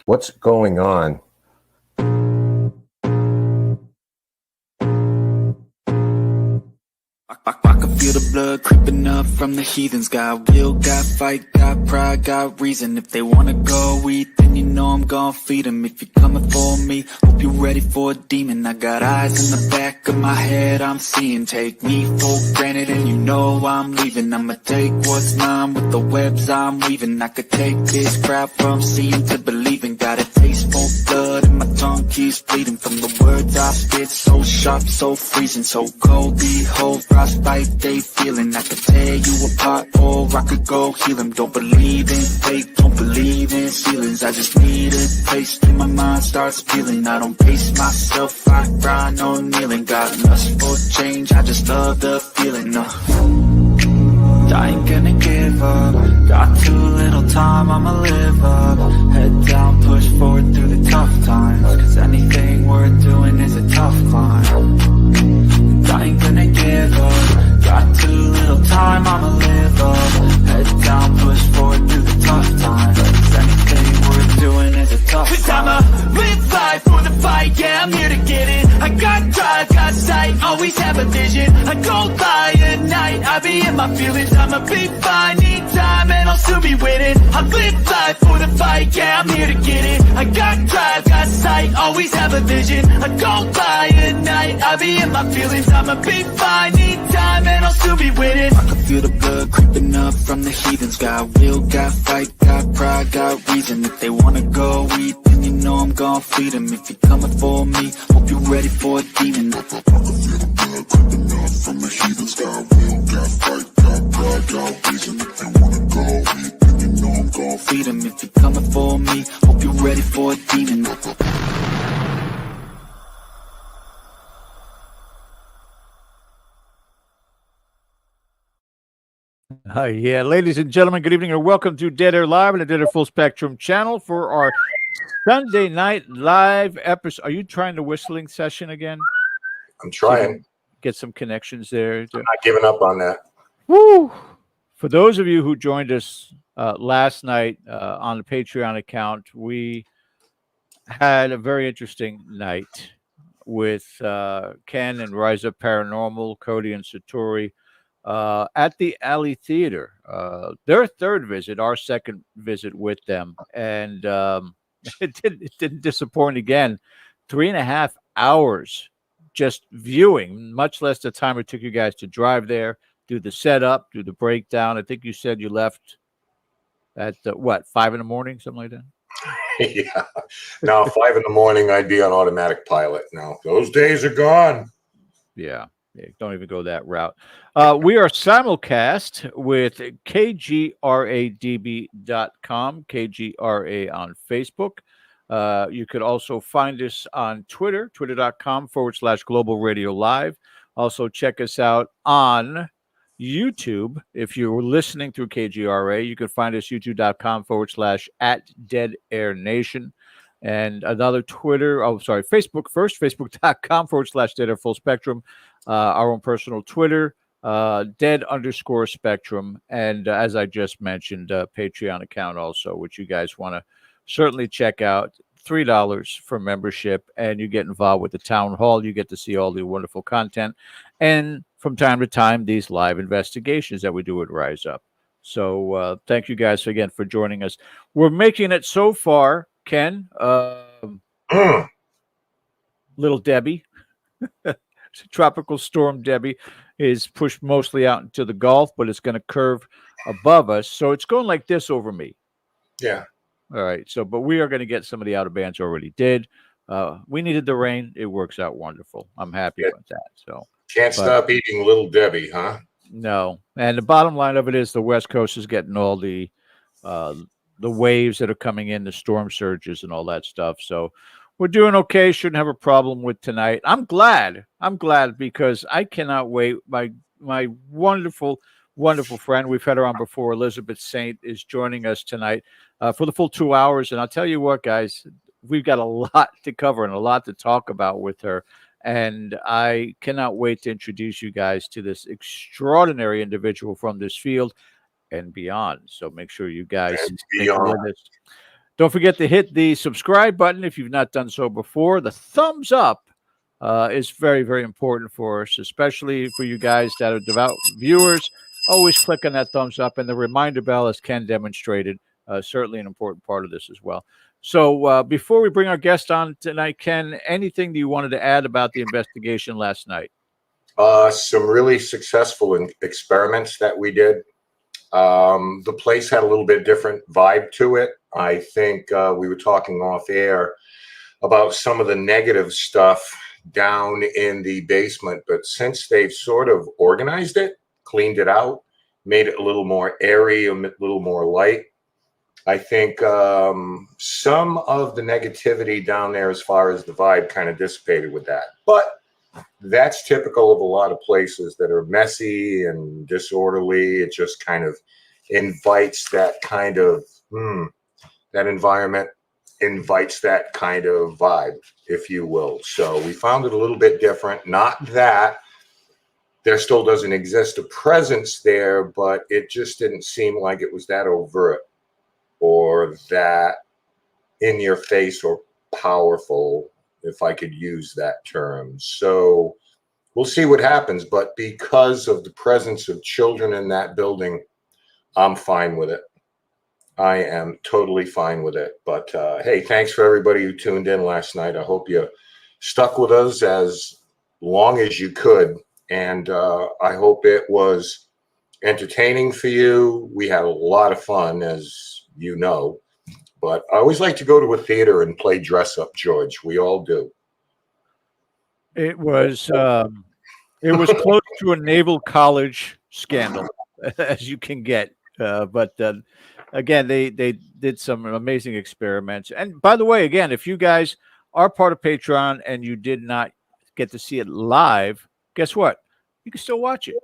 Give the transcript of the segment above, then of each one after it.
What's going on? I can feel the blood creeping up from the heathens. Got will, got fight, got pride, got reason. If they wanna go eat, then you know I'm gon' feed them. If you're coming for me, hope you're ready for a demon. I got eyes in the back of my head, I'm seeing. Take me for granted and you know I'm leaving. I'ma take what's mine with the webs I'm weaving. I could take this crowd from seeing to believing. Got a taste for blood and my tongue keeps bleeding. From the words I spit, so sharp, so freezing. So cold, behold, frostbite they feeling. I could tear you apart or I could go heal them. Don't believe in fate, don't believe in ceilings. I just need a taste and my mind starts feeling. I don't pace myself, I grind on kneeling. Got lust for change, I just love the feeling. I ain't gonna give up. Got too little time, I'ma live up. Head down, push forward through the tough times. Cause anything worth doing is a tough climb. I ain't gonna give up. Got too little time, I'ma live up. Head down, push forward through the tough times. Cause anything worth doing is a tough climb. Cause I'ma live life for the fight, yeah, I'm here to get it. I got drive, got sight, always have a vision. I don't lie at night, I be in my feelings. I'ma be fine, need time, and I'll soon be winning. I live life for the fight, yeah, I'm here to get it. I got drive, got sight, always have a vision. I don't lie at night, I be in my feelings. I'ma be fine, need time, and I'll soon be winning. I can feel the blood creeping up from the heathens. Got will, got fight, got pride, got reason. If they wanna go eat, then you know I'm gon' feed them. If you're coming for me, hope you're ready for a demon. I can feel the blood creeping up from the heathens. Got will, got fight, got pride, got reason. If they wanna go eat, then you know I'm gon' feed them. If you're coming for me, hope you're ready for a demon. Yeah, ladies and gentlemen, good evening and welcome to Dead Air Live on the Dead Air Full Spectrum channel for our Sunday night live episode. Are you trying the whistling session again? I'm trying. Get some connections there. I'm not giving up on that. Woo! For those of you who joined us last night on the Patreon account, we had a very interesting night with Ken and Rise Up Paranormal, Cody and Satori. At the Alley Theater, their third visit, our second visit with them, and it didn't disappoint again. 3.5 hours just viewing, much less the time it took you guys to drive there, do the setup, do the breakdown. I think you said you left at 5 in the morning, something like that. Yeah. Now 5 in the morning, I'd be on automatic pilot. Now those days are gone. Yeah. Don't even go that route. We are simulcast with KGRADB.com, KGRA on Facebook. You could also find us on Twitter, twitter.com/Global Radio Live. Also, check us out on YouTube. If you're listening through KGRA, you can find us youtube.com/@Dead Air Nation. And another Facebook first, facebook.com/Dead Air Full Spectrum. Our own personal Twitter, dead_spectrum. And as I just mentioned, Patreon account also, which you guys want to certainly check out. $3 for membership, and you get involved with the town hall. You get to see all the wonderful content. And from time to time, these live investigations that we do at Rise Up. So thank you guys again for joining us. We're making it so far, Ken. Little Debbie. Tropical storm Debbie is pushed mostly out into the Gulf, but it's going to curve above us. So it's going like this over me. Yeah. All right. So, but we are going to get some of the outer bands already did. We needed the rain. It works out wonderful. I'm happy about that. So can't stop eating Little Debbie, huh? No. And the bottom line of it is the West Coast is getting all the waves that are coming in, the storm surges and all that stuff. So we're doing okay. Shouldn't have a problem with tonight. I'm glad because I cannot wait. My wonderful, wonderful friend, we've had her on before, Elizabeth Saint, is joining us tonight for the full 2 hours. And I'll tell you what, guys, we've got a lot to cover and a lot to talk about with her. And I cannot wait to introduce you guys to this extraordinary individual from this field and beyond. So make sure you guys stick with us. Don't forget to hit the subscribe button if you've not done so before. The thumbs up is very, very important for us, especially for you guys that are devout viewers. Always click on that thumbs up, and the reminder bell, as Ken demonstrated, certainly an important part of this as well. So before we bring our guest on tonight, Ken, anything that you wanted to add about the investigation last night? Some really successful experiments that we did. The place had a little bit different vibe to it. I think we were talking off air about some of the negative stuff down in the basement, but since they've sort of organized it, cleaned it out, made it a little more airy, a little more light, I think some of the negativity down there as far as the vibe kind of dissipated with that. But that's typical of a lot of places that are messy and disorderly. It just kind of invites that kind of, that environment invites that kind of vibe, if you will. So we found it a little bit different. Not that there still doesn't exist a presence there, but it just didn't seem like it was that overt or that in your face or powerful, if I could use that term. So we'll see what happens. But because of the presence of children in that building, I'm fine with it. I am totally fine with it. But hey, thanks for everybody who tuned in last night. I hope you stuck with us as long as you could. And I hope it was entertaining for you. We had a lot of fun, as you know. But I always like to go to a theater and play dress up, George. We all do. It was close to a Naval College scandal, as you can get. But again, they did some amazing experiments. And by the way, again, if you guys are part of Patreon and you did not get to see it live, guess what? You can still watch it.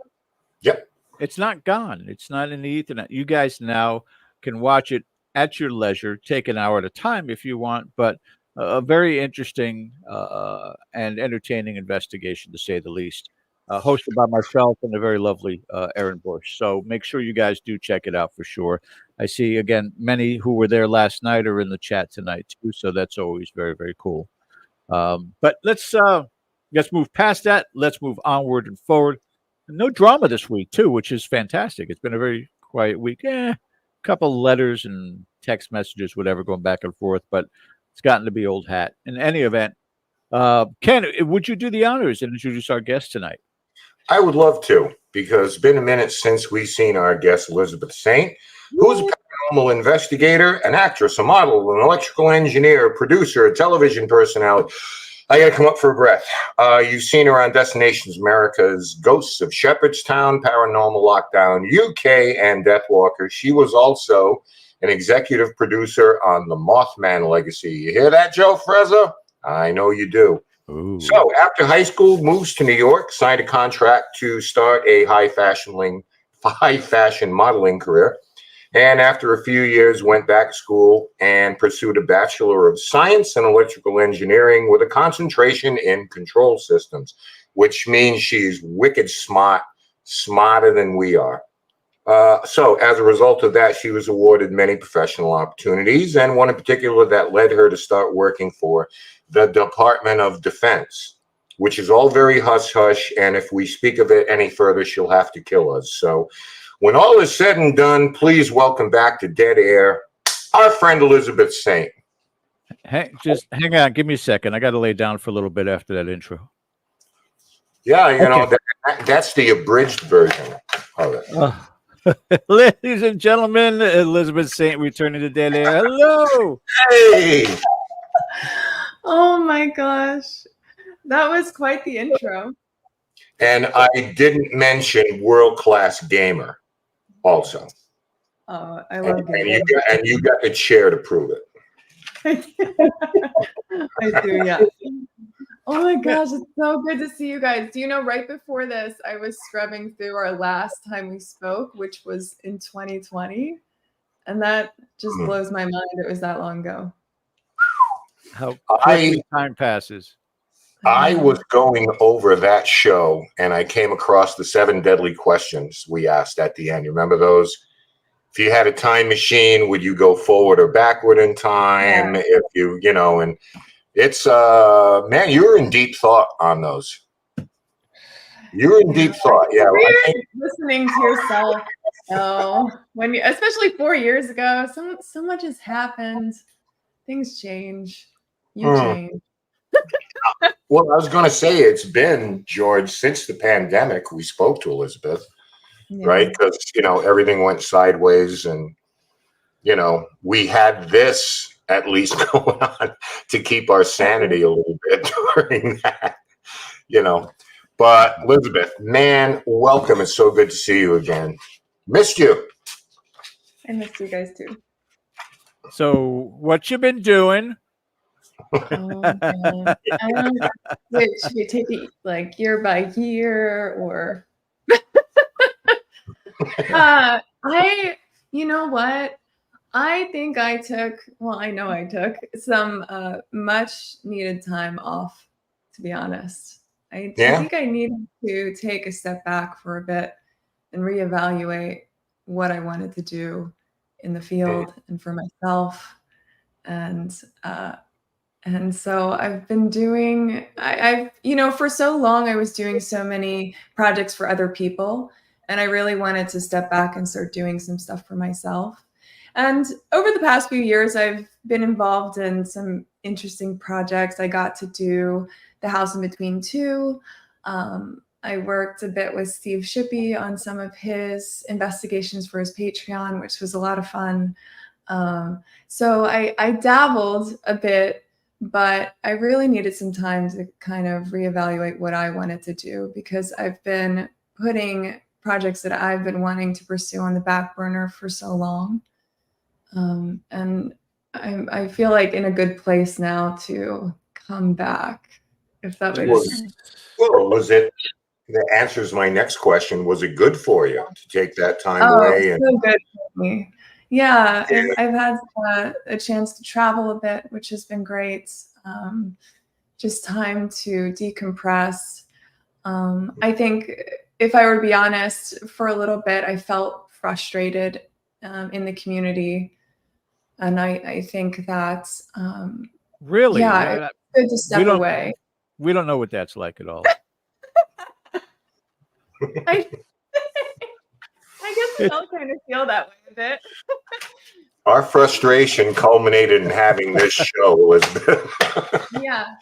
Yep. It's not gone. It's not in the Ethernet. You guys now can watch it at your leisure. Take an hour at a time if you want, but a very interesting and entertaining investigation, to say the least, hosted by myself and the very lovely Erin Bush. So make sure you guys do check it out for sure. I see, again, many who were there last night are in the chat tonight too, so that's always very, very cool. But let's move past that. Let's move onward and forward. No drama this week too, which is fantastic. It's been a very quiet week. Couple letters and text messages, whatever, going back and forth, but it's gotten to be old hat. In any event, Ken, would you do the honors and introduce our guest tonight? I would love to, because it's been a minute since we've seen our guest, Elizabeth Saint, who is a paranormal investigator, an actress, a model, an electrical engineer, producer, a television personality. I got to come up for a breath. You've seen her on Destinations America's Ghosts of Shepherdstown, Paranormal Lockdown, UK, and Deathwalker. She was also an executive producer on the Mothman Legacy. You hear that, Joe Frezza? I know you do. Ooh. So after high school, moves to New York, signed a contract to start a high fashion modeling career. And after a few years, went back to school and pursued a Bachelor of Science in Electrical Engineering with a concentration in control systems, which means she's wicked smart, smarter than we are. So as a result of that, she was awarded many professional opportunities, and one in particular that led her to start working for the Department of Defense, which is all very hush-hush, and if we speak of it any further, she'll have to kill us. So when all is said and done, please welcome back to Dead Air, our friend Elizabeth Saint. Just hang on. Give me a second. I got to lay down for a little bit after that intro. Yeah, you know, that's the abridged version of it. Ladies and gentlemen, Elizabeth Saint returning to Dead Air. Hello. Hey. Oh my gosh. That was quite the intro. And I didn't mention world-class gamer also. Oh, I love it. And you got the chair to prove it. I do, yeah. Oh my gosh, it's so good to see you guys. Do you know, right before this, I was scrubbing through our last time we spoke, which was in 2020. And that just blows my mind. It was that long ago. How quickly time passes. I was going over that show and I came across the 7 deadly questions we asked at the end. You remember those? if you had a time machine, would you go forward or backward in time? Yeah. If you know, and it's man, you were in deep thought on those. You were in Yeah. deep thought. Yeah, I Weird think. listening to yourself. So when you, especially 4 years ago, so much has happened. Things change. You Hmm. change. Well, I was going to say it's been, George, since the pandemic. We spoke to Elizabeth, right? Yeah. Because everything went sideways, and we had this at least going on to keep our sanity a little bit during that. you know. But Elizabeth, man, welcome. It's so good to see you again. Missed you. I missed you guys too. So, what you been doing? Wait, should we take it like year by year or? You know what? I think I took, well, I know I took some much needed time off, to be honest. I Yeah. think I needed to take a step back for a bit and reevaluate what I wanted to do in the field and for myself. And so I've been doing, for so long I was doing so many projects for other people, and I really wanted to step back and start doing some stuff for myself. And over the past few years, I've been involved in some interesting projects. I got to do The House in Between Two. I worked a bit with Steve Shippey on some of his investigations for his Patreon, which was a lot of fun. So I dabbled a bit, but I really needed some time to kind of reevaluate what I wanted to do, because I've been putting projects that I've been wanting to pursue on the back burner for so long. And I feel like in a good place now to come back, if that makes sense. Well, was it? That answers my next question. Was it good for you to take that time away? So good for me. Yeah, I've had a chance to travel a bit, which has been great. Just time to decompress. I think, if I were to be honest, for a little bit, I felt frustrated in the community. And I think that, Really? yeah, it's good to step away. We don't know what that's like at all. I guess we all kind of feel that way a bit. Our frustration culminated in having this show, Elizabeth. Yeah.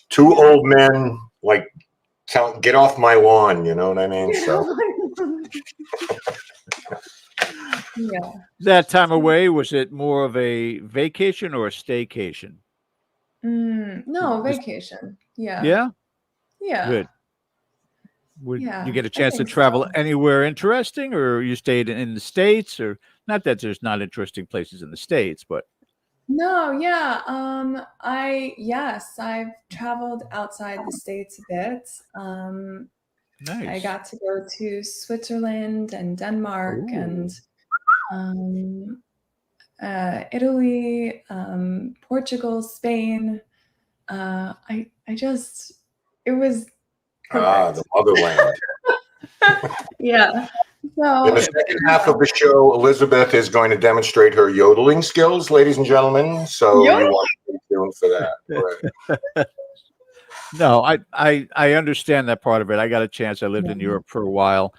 Two old men, like, get off my lawn, you know what I mean? So. Yeah. That time away, was it more of a vacation or a staycation? No, vacation. Yeah. Yeah? Yeah. Good. Would Yeah, you get a I chance to think travel so. anywhere interesting, or you stayed in the States? Or not that there's not interesting places in the States, but No, yeah. I've traveled outside the States a bit. I nice. got to go to Switzerland and Denmark and Italy, Portugal, Spain. It was perfect. The motherland. Yeah. So In the second half of the show, Elizabeth is going to demonstrate her yodeling skills, ladies and gentlemen. So you want to be tuned for that. Right. No, I understand that part of it. I got a chance. I lived in Europe for a while,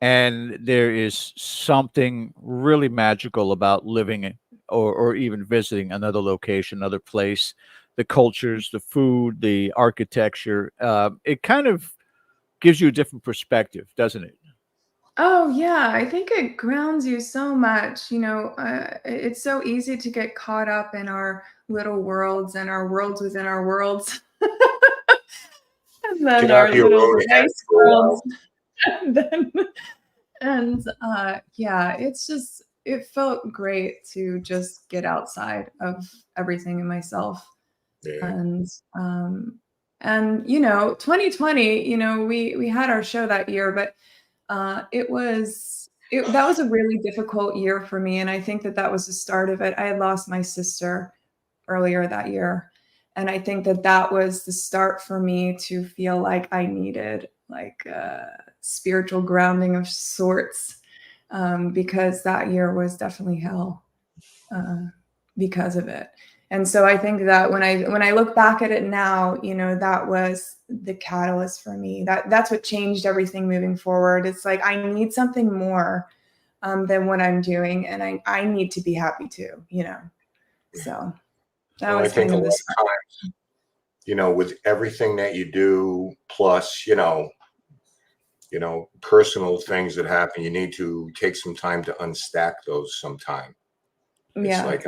and there is something really magical about living or even visiting another location, another place. The cultures, the food, the architecture. It kind of gives you a different perspective, doesn't it? Oh, yeah. I think it grounds you so much. It's so easy to get caught up in our little worlds and our worlds within our worlds. And then Get our out your little own head nice for a while. worlds. It felt great to just get outside of everything in myself. Yeah. And 2020, we had our show that year, but that was a really difficult year for me. And I think that was the start of it. I had lost my sister earlier that year. And I think that was the start for me to feel like I needed like a spiritual grounding of sorts. because that year was definitely hell because of it. And so I think that when I look back at it now, you know, that was the catalyst for me. That's what changed everything moving forward. It's like I need something more than what I'm doing, and I need to be happy too, you know. So that Well, I was think kind a of lot this. of times, you know, with everything that you do, plus, you know, personal things that happen, you need to take some time to unstack those sometime. It's Yeah. like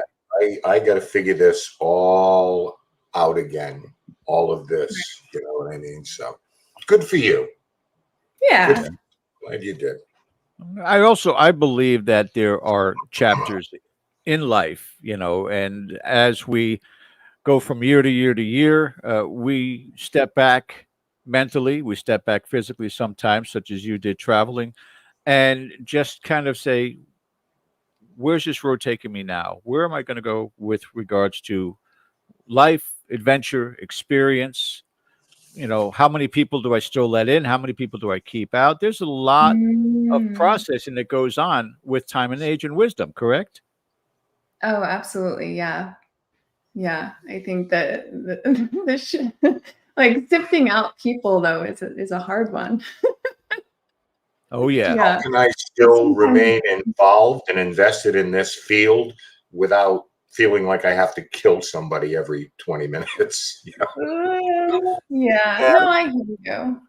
I got to figure this all out again, all of this, you know what I mean? So good for you. Good Yeah. for you. Glad you did. I believe that there are chapters in life, you know, and as we go from year to year to year, we step back mentally, we step back physically sometimes, such as you did traveling, and just kind of say, where's this road taking me now? Where am I going to go with regards to life, adventure, experience? You know, how many people do I still let in? How many people do I keep out? There's a lot of Mm. processing that goes on with time and age and wisdom, correct? Oh, absolutely. Yeah. Yeah. I think that like sifting out people though is a hard one. Oh, yeah. How Yeah. can I still Sometimes, remain involved and invested in this field without feeling like I have to kill somebody every 20 minutes? You yeah. know? No, I hear you.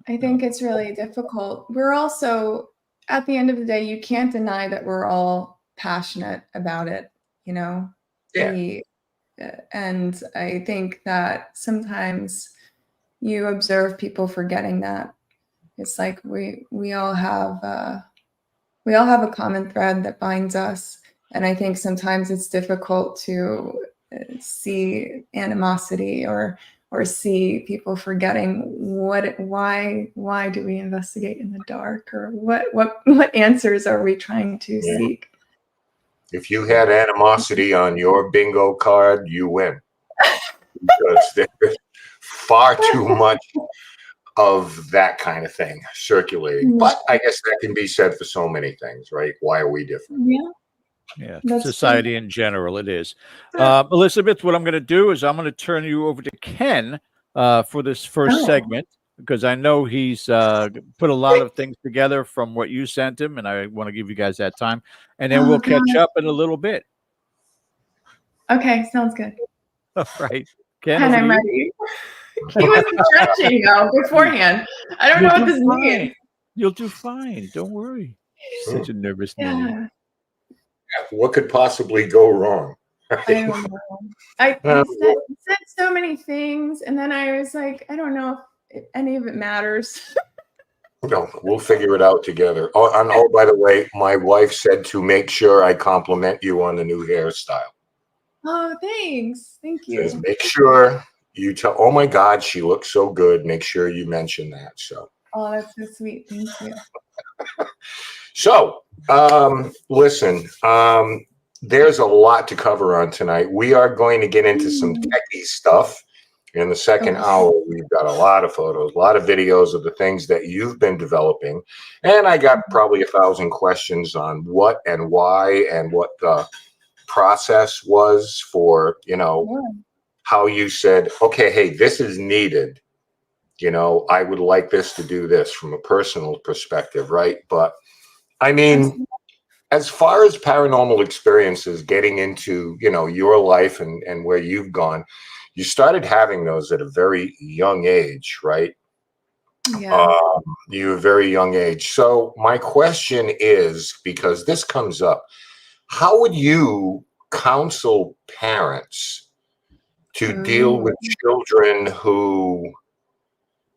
I think it's really difficult. We're also, at the end of the day, you can't deny that we're all passionate about it, you know? Yeah. We, and I think that sometimes you observe people forgetting that. It's like we all have a common thread that binds us, and I think sometimes it's difficult to see animosity or see people forgetting why do we investigate in the dark, or what answers are we trying to Yeah. seek. If you had animosity on your bingo card, you win. Because there's far too much of that kind of thing circulating. But I guess that can be said for so many things, right? Why are we different? Yeah, Yeah, that's true. society in general, it is. Elizabeth, what I'm going to do is I'm going to turn you over to Ken for this first Oh, segment because I know he's put a lot of things together from what you sent him, and I want to give you guys that time, and then oh we'll catch God. up in a little bit. Okay, sounds good. All right, Ken, And over to I'm you. ready. He was stretching though beforehand. I don't know You'll what do this fine. means. You'll do fine. Don't worry. Such a nervous ninny. Yeah, What could possibly go wrong? I don't know. Uh, He said so many things, and then I was like, I don't know if any of it matters. no, we'll figure it out together. Oh, and oh, by the way, my wife said to make sure I compliment you on the new hairstyle. Oh, thanks. Thank Says you. make sure you tell. Oh my God, she looks so good. Make sure you mention that. Oh, that's so sweet. Thank you. So, listen. There's a lot to cover on tonight. We are going to get into some techie stuff. In the second Okay. hour, we've got a lot of photos, a lot of videos of the things that you've been developing. And I got probably 1,000 questions on what and why and what the process was for, Yeah. how you said, okay, hey, this is needed. I would like this to do this from a personal perspective, right? But I mean, Absolutely. as far as paranormal experiences getting into your life and where you've gone, you started having those at a very young age, right? Yeah. You a very young age. So my question is, because this comes up, how would you counsel parents to deal Oh, with children who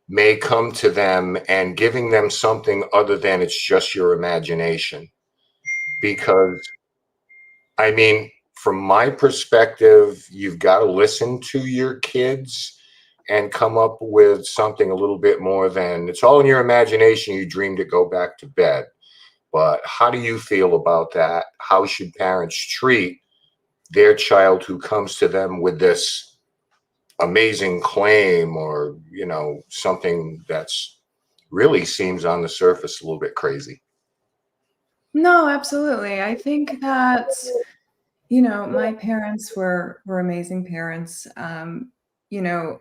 may come to them and giving them something other than it's just your imagination? Because I mean, from my perspective, you've got to listen to your kids and come up with something a little bit more than it's all in your imagination. You dream to go back to bed. But how do you feel about that? How should parents treat their child who comes to them with this amazing claim or, something that's really seems on the surface a little bit crazy? No, absolutely. I think that, my parents were amazing parents. You know,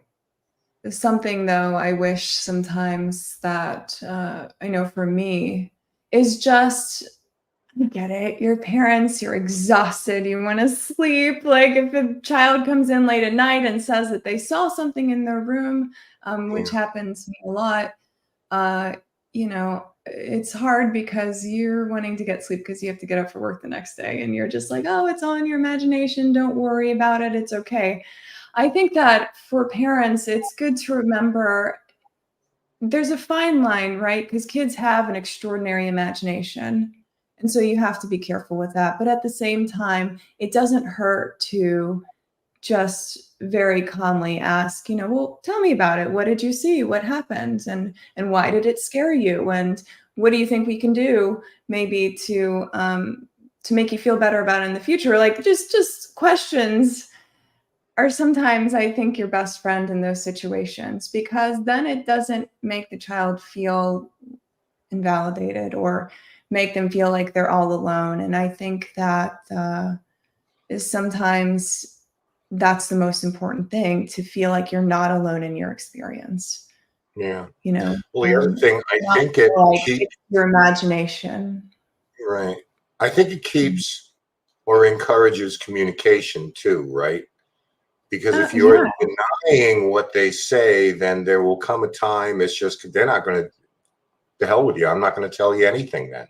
something though I wish sometimes that I know for me is just, I get it. Your parents, you're exhausted, you want to sleep. Like if a child comes in late at night and says that they saw something in their room, which Yeah. happens to me a lot, uh, it's hard because you're wanting to get sleep because you have to get up for work the next day. And you're just like, oh, it's all in your imagination. Don't worry about it. It's okay. I think that for parents, it's good to remember there's a fine line, right? Because kids have an extraordinary imagination. And so you have to be careful with that. But at the same time, it doesn't hurt to just very calmly ask, well, tell me about it. What did you see? What happened? And why did it scare you? And what do you think we can do maybe to make you feel better about it in the future? Like just questions are sometimes, I think, your best friend in those situations, because then it doesn't make the child feel invalidated or make them feel like they're all alone. And I think that is sometimes that's the most important thing, to feel like you're not alone in your experience, Yeah. you know, Well, the other thing, I not think it feel like keeps, it's your imagination. right. I think it keeps or encourages communication too, right? Because if you're Yeah, denying what they say, then there will come a time it's just they're not going to, the hell with you. I'm not going to tell you anything then.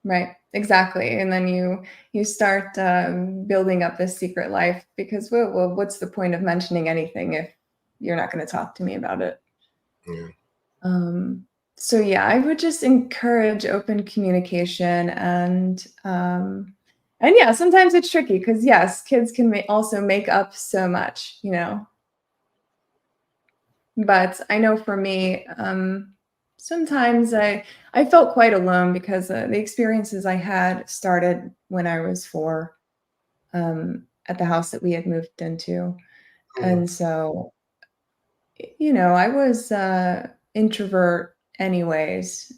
right. Exactly. And then you start building up this secret life, because well, what's the point of mentioning anything if you're not going to talk to me about it? Yeah. Um, so yeah, I would just encourage open communication, and yeah, sometimes it's tricky because yes, kids can also make up so much, But I know for me, sometimes I felt quite alone because the experiences I had started when I was 4, at the house that we had moved into, Mm. and so I was introvert anyways,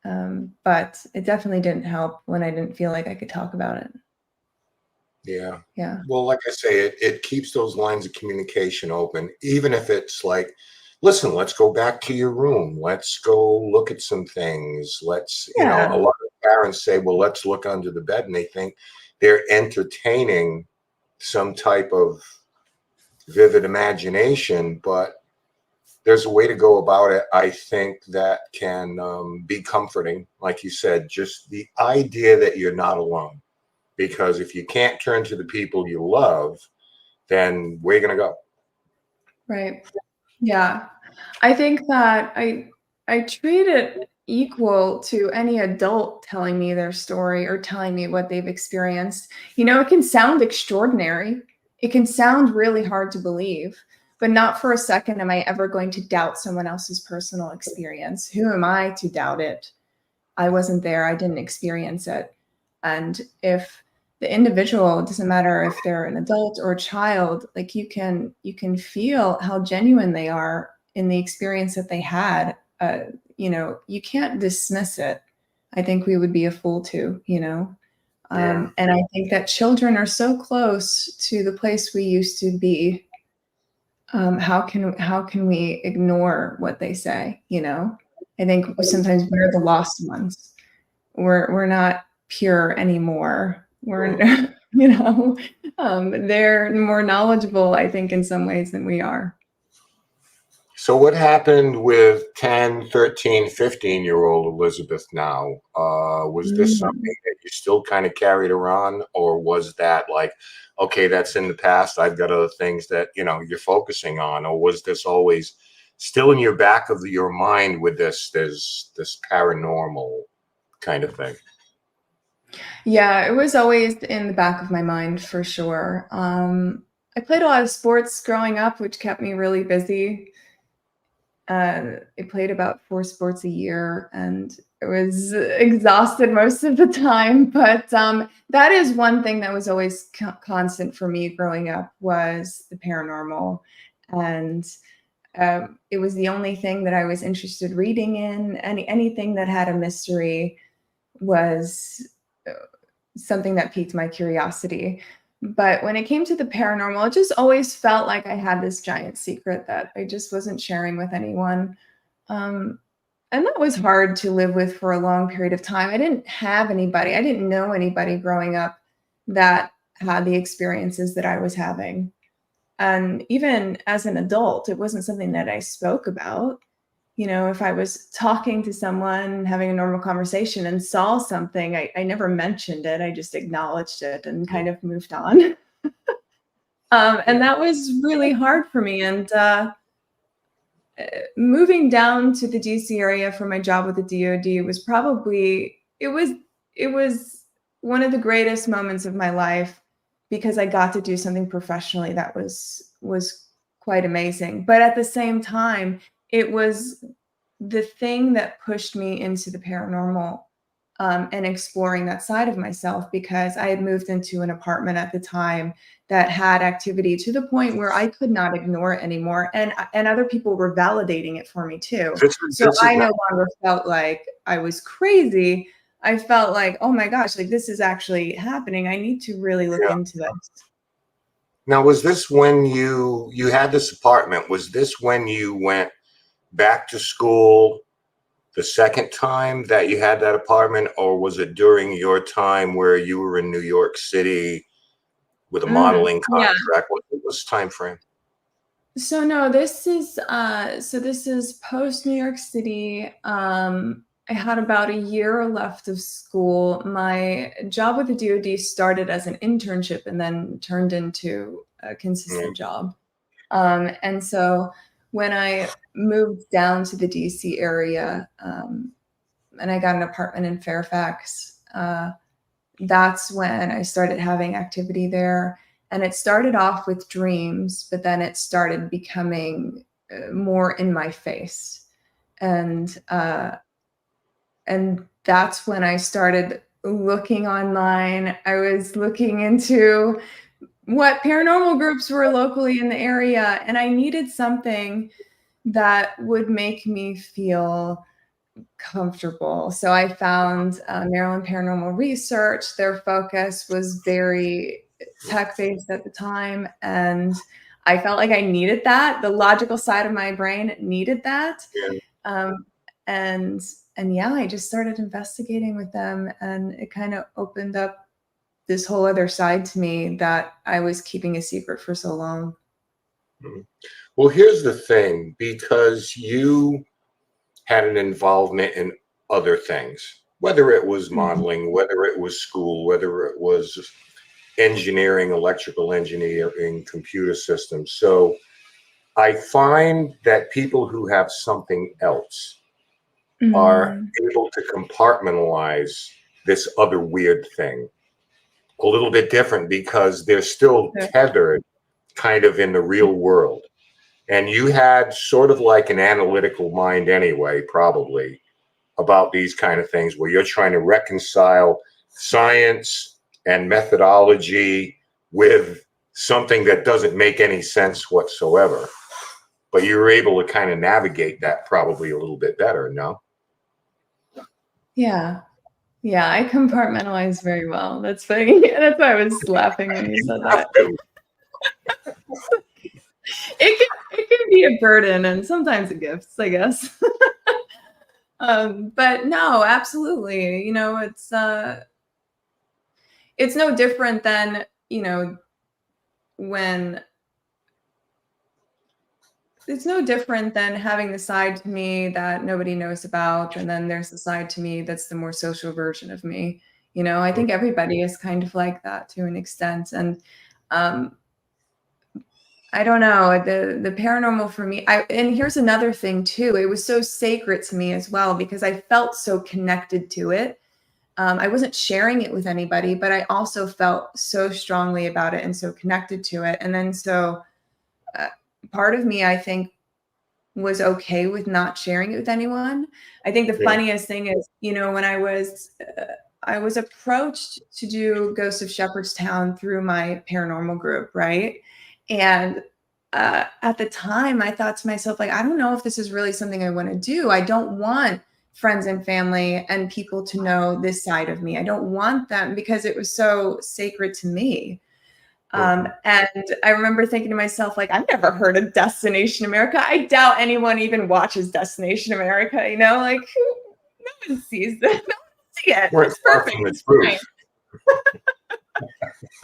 but it definitely didn't help when I didn't feel like I could talk about it. Yeah. Yeah, Well, like I say, it keeps those lines of communication open, even if it's like, listen, let's go back to your room. Let's go look at some things. A yeah, lot of parents say, well, let's look under the bed. And they think they're entertaining some type of vivid imagination, but there's a way to go about it, I think, that can be comforting. Like you said, just the idea that you're not alone. Because if you can't turn to the people you love, then where are you going to go? right. Yeah. I think that I treat it equal to any adult telling me their story or telling me what they've experienced. It can sound extraordinary. It can sound really hard to believe, but not for a second am I ever going to doubt someone else's personal experience. Who am I to doubt it? I wasn't there. I didn't experience it. And if the individual, it doesn't matter if they're an adult or a child, like you can feel how genuine they are in the experience that they had. You can't dismiss it. I think we would be a fool to. Yeah. And I think that children are so close to the place we used to be. How can we ignore what they say? I think sometimes we're the lost ones. We're not pure anymore. We're Right. they're more knowledgeable, I think, in some ways than we are. So what happened with 10, 13, 15-year-old Elizabeth now? Was this Mm. something that you still kind of carried around, or was that like, okay, that's in the past, I've got other things that, you're focusing on, or was this always still in your back of your mind with this paranormal kind of thing? Yeah, it was always in the back of my mind for sure. I played a lot of sports growing up, which kept me really busy. I played about 4 sports a year, and I was exhausted most of the time. But that is one thing that was always constant for me growing up, was the paranormal, and it was the only thing that I was interested reading in. Anything that had a mystery, was something that piqued my curiosity. But when it came to the paranormal, it just always felt like I had this giant secret that I just wasn't sharing with anyone. Um, and that was hard to live with for a long period of time. I didn't have anybody, I didn't know anybody growing up that had the experiences that I was having. And even as an adult, it wasn't something that I spoke about. You know, if I was talking to someone, having a normal conversation and saw something, I never mentioned it. I just acknowledged it and kind of moved on. And that was really hard for me. And moving down to the DC area for my job with the DoD was probably, it was one of the greatest moments of my life because I got to do something professionally that was quite amazing. But at the same time, it was the thing that pushed me into the paranormal, and exploring that side of myself, because I had moved into an apartment at the time that had activity to the point where I could not ignore it anymore. And other people were validating it for me too. So This is I no not, longer felt like I was crazy. I felt like, oh my gosh, like this is actually happening. I need to really look yeah. into this. Now, was this when you had this apartment? Was this when you went back to school the second time that you had that apartment, or was it during your time where you were in New York City with a modeling Yeah. contract? What was the time frame? So no, this is post New York City. I had about a year left of school. My job with the DoD started as an internship and then turned into a consistent job. And so when I moved down to the DC area, and I got an apartment in Fairfax, that's when I started having activity there. And it started off with dreams, but then it started becoming more in my face. And that's when I started looking online. I was looking into what paranormal groups were locally in the area, and I needed something that would make me feel comfortable. So I found Maryland Paranormal Research. Their focus was very tech-based at the time, and I felt like I needed that. The logical side of my brain needed that. Yeah. And yeah, I just started investigating with them, and it kind of opened up this whole other side to me that I was keeping a secret for so long. Well, here's the thing, because you had an involvement in other things, whether it was modeling, whether it was school, whether it was engineering, electrical engineering, computer systems. So I find that people who have something else are able to compartmentalize this other weird thing a little bit different, because they're still tethered kind of in the real world. And you had sort of like an analytical mind anyway, probably, about these kind of things, where you're trying to reconcile science and methodology with something that doesn't make any sense whatsoever. But you were able to kind of navigate that probably a little bit better, no? Yeah. Yeah, I compartmentalize very well. That's funny. That's why I was laughing when you said that. It can be a burden and sometimes a gift, I guess. But no, absolutely. You know, it's no different than, you know, when it's no different than having the side to me that nobody knows about, and then there's the side to me that's the more social version of me. You know, I think everybody is kind of like that to an extent. And I don't know, the paranormal for me, and here's another thing too. It was so sacred to me as well because I felt so connected to it. I wasn't sharing it with anybody, but I also felt so strongly about it and so connected to it. And then so part of me, I think, was okay with not sharing it with anyone. I think the funniest thing is, you know, when I was approached to do Ghosts of Shepherdstown through my paranormal group, right? And at the time, I thought to myself, like, I don't know if this is really something I want to do. I don't want friends and family and people to know this side of me. I don't want them because it was so sacred to me. And I remember thinking to myself, like, I've never heard of Destination America. I doubt anyone even watches Destination America, you know, like no one sees that. No one see it. It's perfect. It's fine.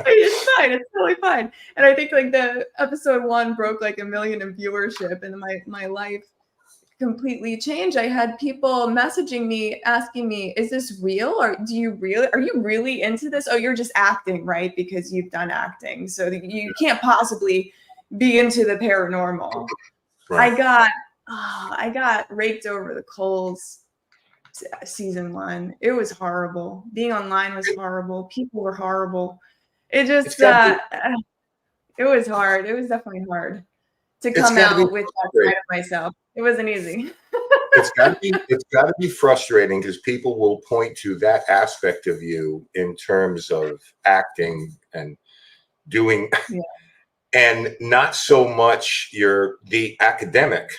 It's fine. It's totally fine. And I think like the episode 1 broke like 1 million in viewership, and my life completely changed. I had people messaging me asking me, is this real? Or are you really into this? Oh, you're just acting, right? Because you've done acting. So you can't possibly be into the paranormal. Right. I got raked over the coals season 1. It was horrible. Being online was horrible. People were horrible. It just it was hard. It was definitely hard to come out with that side of myself. It wasn't easy. It's got to be frustrating because people will point to that aspect of you in terms of acting and doing, and not so much the academic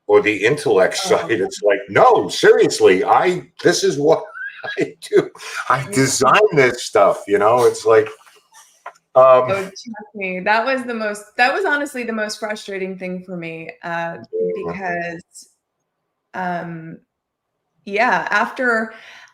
or the intellect side. It's like, no, seriously, this is what I do. I design this stuff, you know. It's like, trust me, that was honestly the most frustrating thing for me, because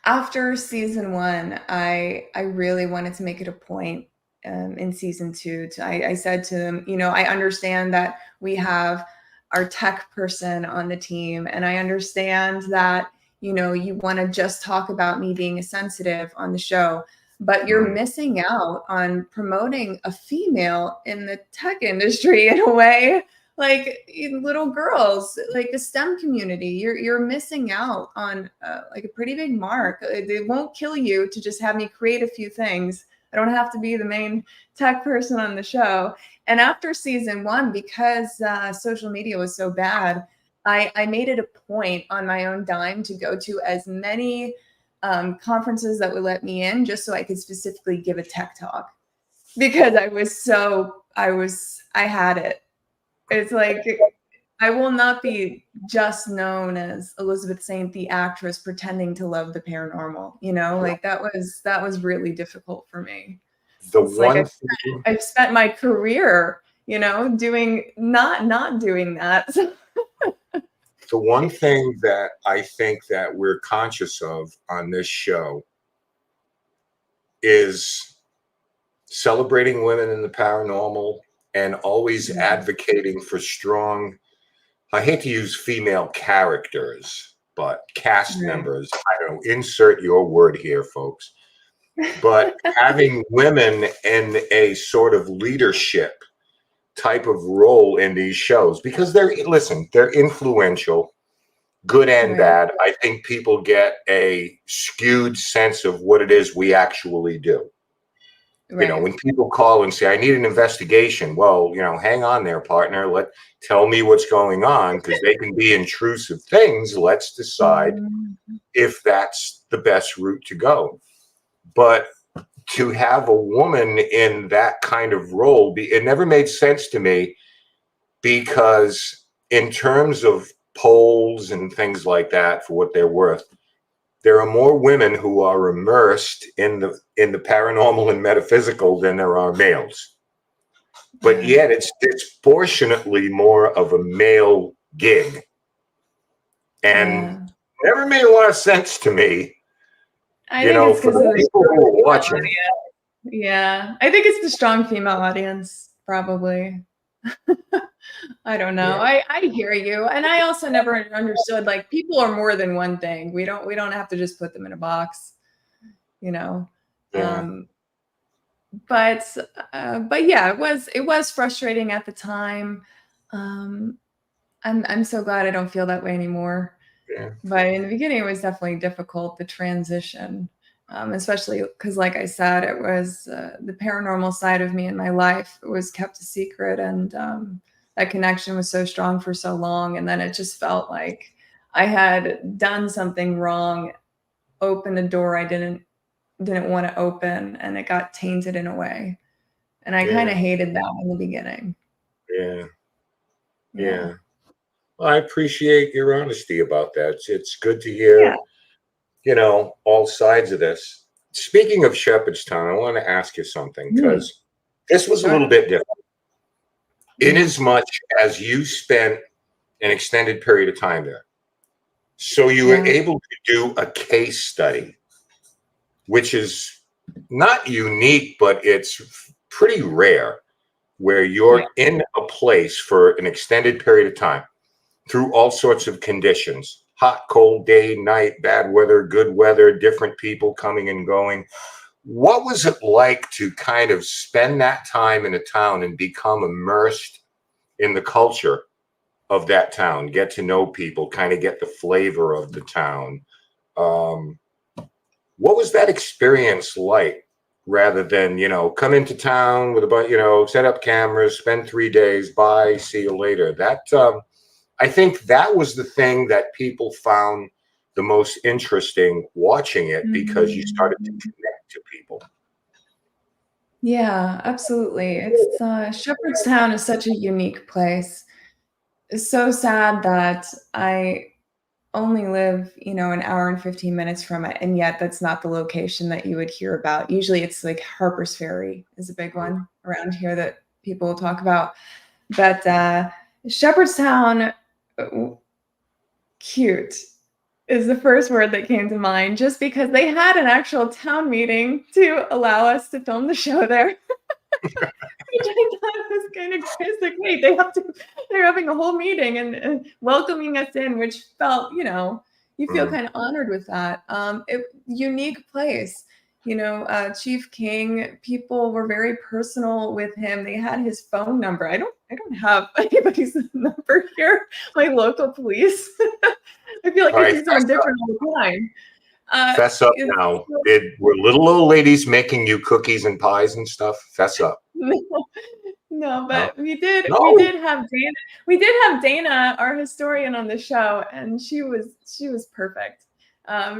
after season 1, I really wanted to make it a point in season 2 I said to them, you know, I understand that we have our tech person on the team, and I understand that, you know, you want to just talk about me being a sensitive on the show, but you're missing out on promoting a female in the tech industry in a way, like little girls, like the STEM community. You're missing out on like a pretty big mark. It won't kill you to just have me create a few things. I don't have to be the main tech person on the show. And after season 1, because social media was so bad, I made it a point on my own dime to go to as many conferences that would let me in, just so I could specifically give a tech talk, because I had it. It's like, I will not be just known as Elizabeth Saint, the actress pretending to love the paranormal, you know, like that was really difficult for me. I've spent my career, you know, not doing that. The one thing that I think that we're conscious of on this show is celebrating women in the paranormal and always advocating for strong, I hate to use female characters, but cast members. I don't know, insert your word here, folks. But having women in a sort of leadership type of role in these shows, because they're influential, good and bad. I think people get a skewed sense of what it is we actually do. You know, when people call and say, I need an investigation, well, you know, hang on there, partner. Tell me what's going on, because they can be intrusive things. Let's decide if that's the best route to go. But to have a woman in that kind of role, it never made sense to me, because in terms of polls and things like that, for what they're worth, there are more women who are immersed in the paranormal and metaphysical than there are males. But yet it's disproportionately more of a male gig. And never made a lot of sense to me. I think it's because of the people who are watching. Yeah, I think it's the strong female audience, probably. I don't know. I hear you, and I also never understood, like, people are more than one thing. We don't have to just put them in a box, you know. But yeah, it was frustrating at the time. I'm so glad I don't feel that way anymore. But in the beginning, it was definitely difficult, the transition, especially because, like I said, it was the paranormal side of me in my life was kept a secret, and that connection was so strong for so long. And then it just felt like I had done something wrong, opened a door I didn't want to open, and it got tainted in a way. And I kind of hated that in the beginning. Yeah. I appreciate your honesty about that. It's good to hear, Yeah. all sides of this. Speaking of Shepherdstown, I want to ask you something Mm, because this was a sure. little bit different. In Yeah. as much as you spent an extended period of time there. So you were Yeah. able to do a case study, which is not unique, but it's pretty rare where Yeah. you're in a place for an extended period of time through all sorts of conditions: hot, cold, day, night, bad weather, good weather, different people coming and going. What was it like to kind of spend that time in a town and become immersed in the culture of that town, get to know people, kind of get the flavor of the town? Um, what was that experience like? Rather than come into town with a bunch, set up cameras, spend 3 days, bye, see you later. That I think that was the thing that people found the most interesting watching it because you started to Mhm. connect to people. Yeah, absolutely. It's Shepherdstown is such a unique place. It's so sad that I only live, an hour and 15 minutes from it, and yet that's not the location that you would hear about. Usually it's like Harper's Ferry is a big one around here that people talk about. But Shepherdstown, uh, cute is the first word that came to mind just because they had an actual town meeting to allow us to film the show there. Which I thought was kind of crazy. Like, wait, they're having a whole meeting and welcoming us in, which felt, you feel Mm. kind of honored with that. Unique place. Chief King, people were very personal with him. They had his phone number. I don't have anybody's number here. My local police. I feel like All I right, see someone different all the time. fess up It's now. Were little old ladies making you cookies and pies and stuff? Fess up. No, No, but we did no. have Dana, our historian, on the show, and she was perfect.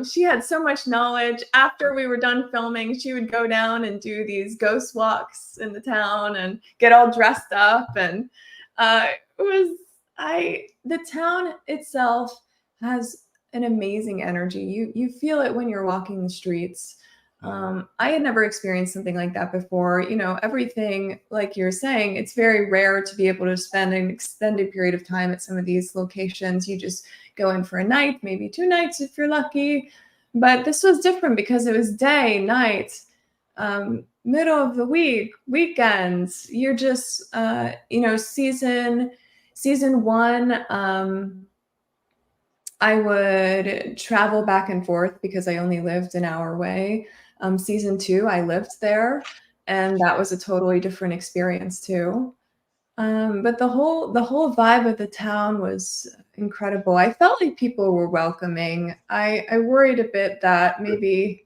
She had so much knowledge. After we were done filming, she would go down and do these ghost walks in the town and get all dressed up. And it was the town itself has an amazing energy. You feel it when you're walking the streets. I had never experienced something like that before. Everything, like you're saying, it's very rare to be able to spend an extended period of time at some of these locations. You just go in for a night, maybe 2 nights if you're lucky. But this was different because it was day, night, middle of the week, weekends. You're just, season one. I would travel back and forth because I only lived an hour away. Season two, I lived there, and that was a totally different experience too. But the whole vibe of the town was incredible. I felt like people were welcoming. I worried a bit that maybe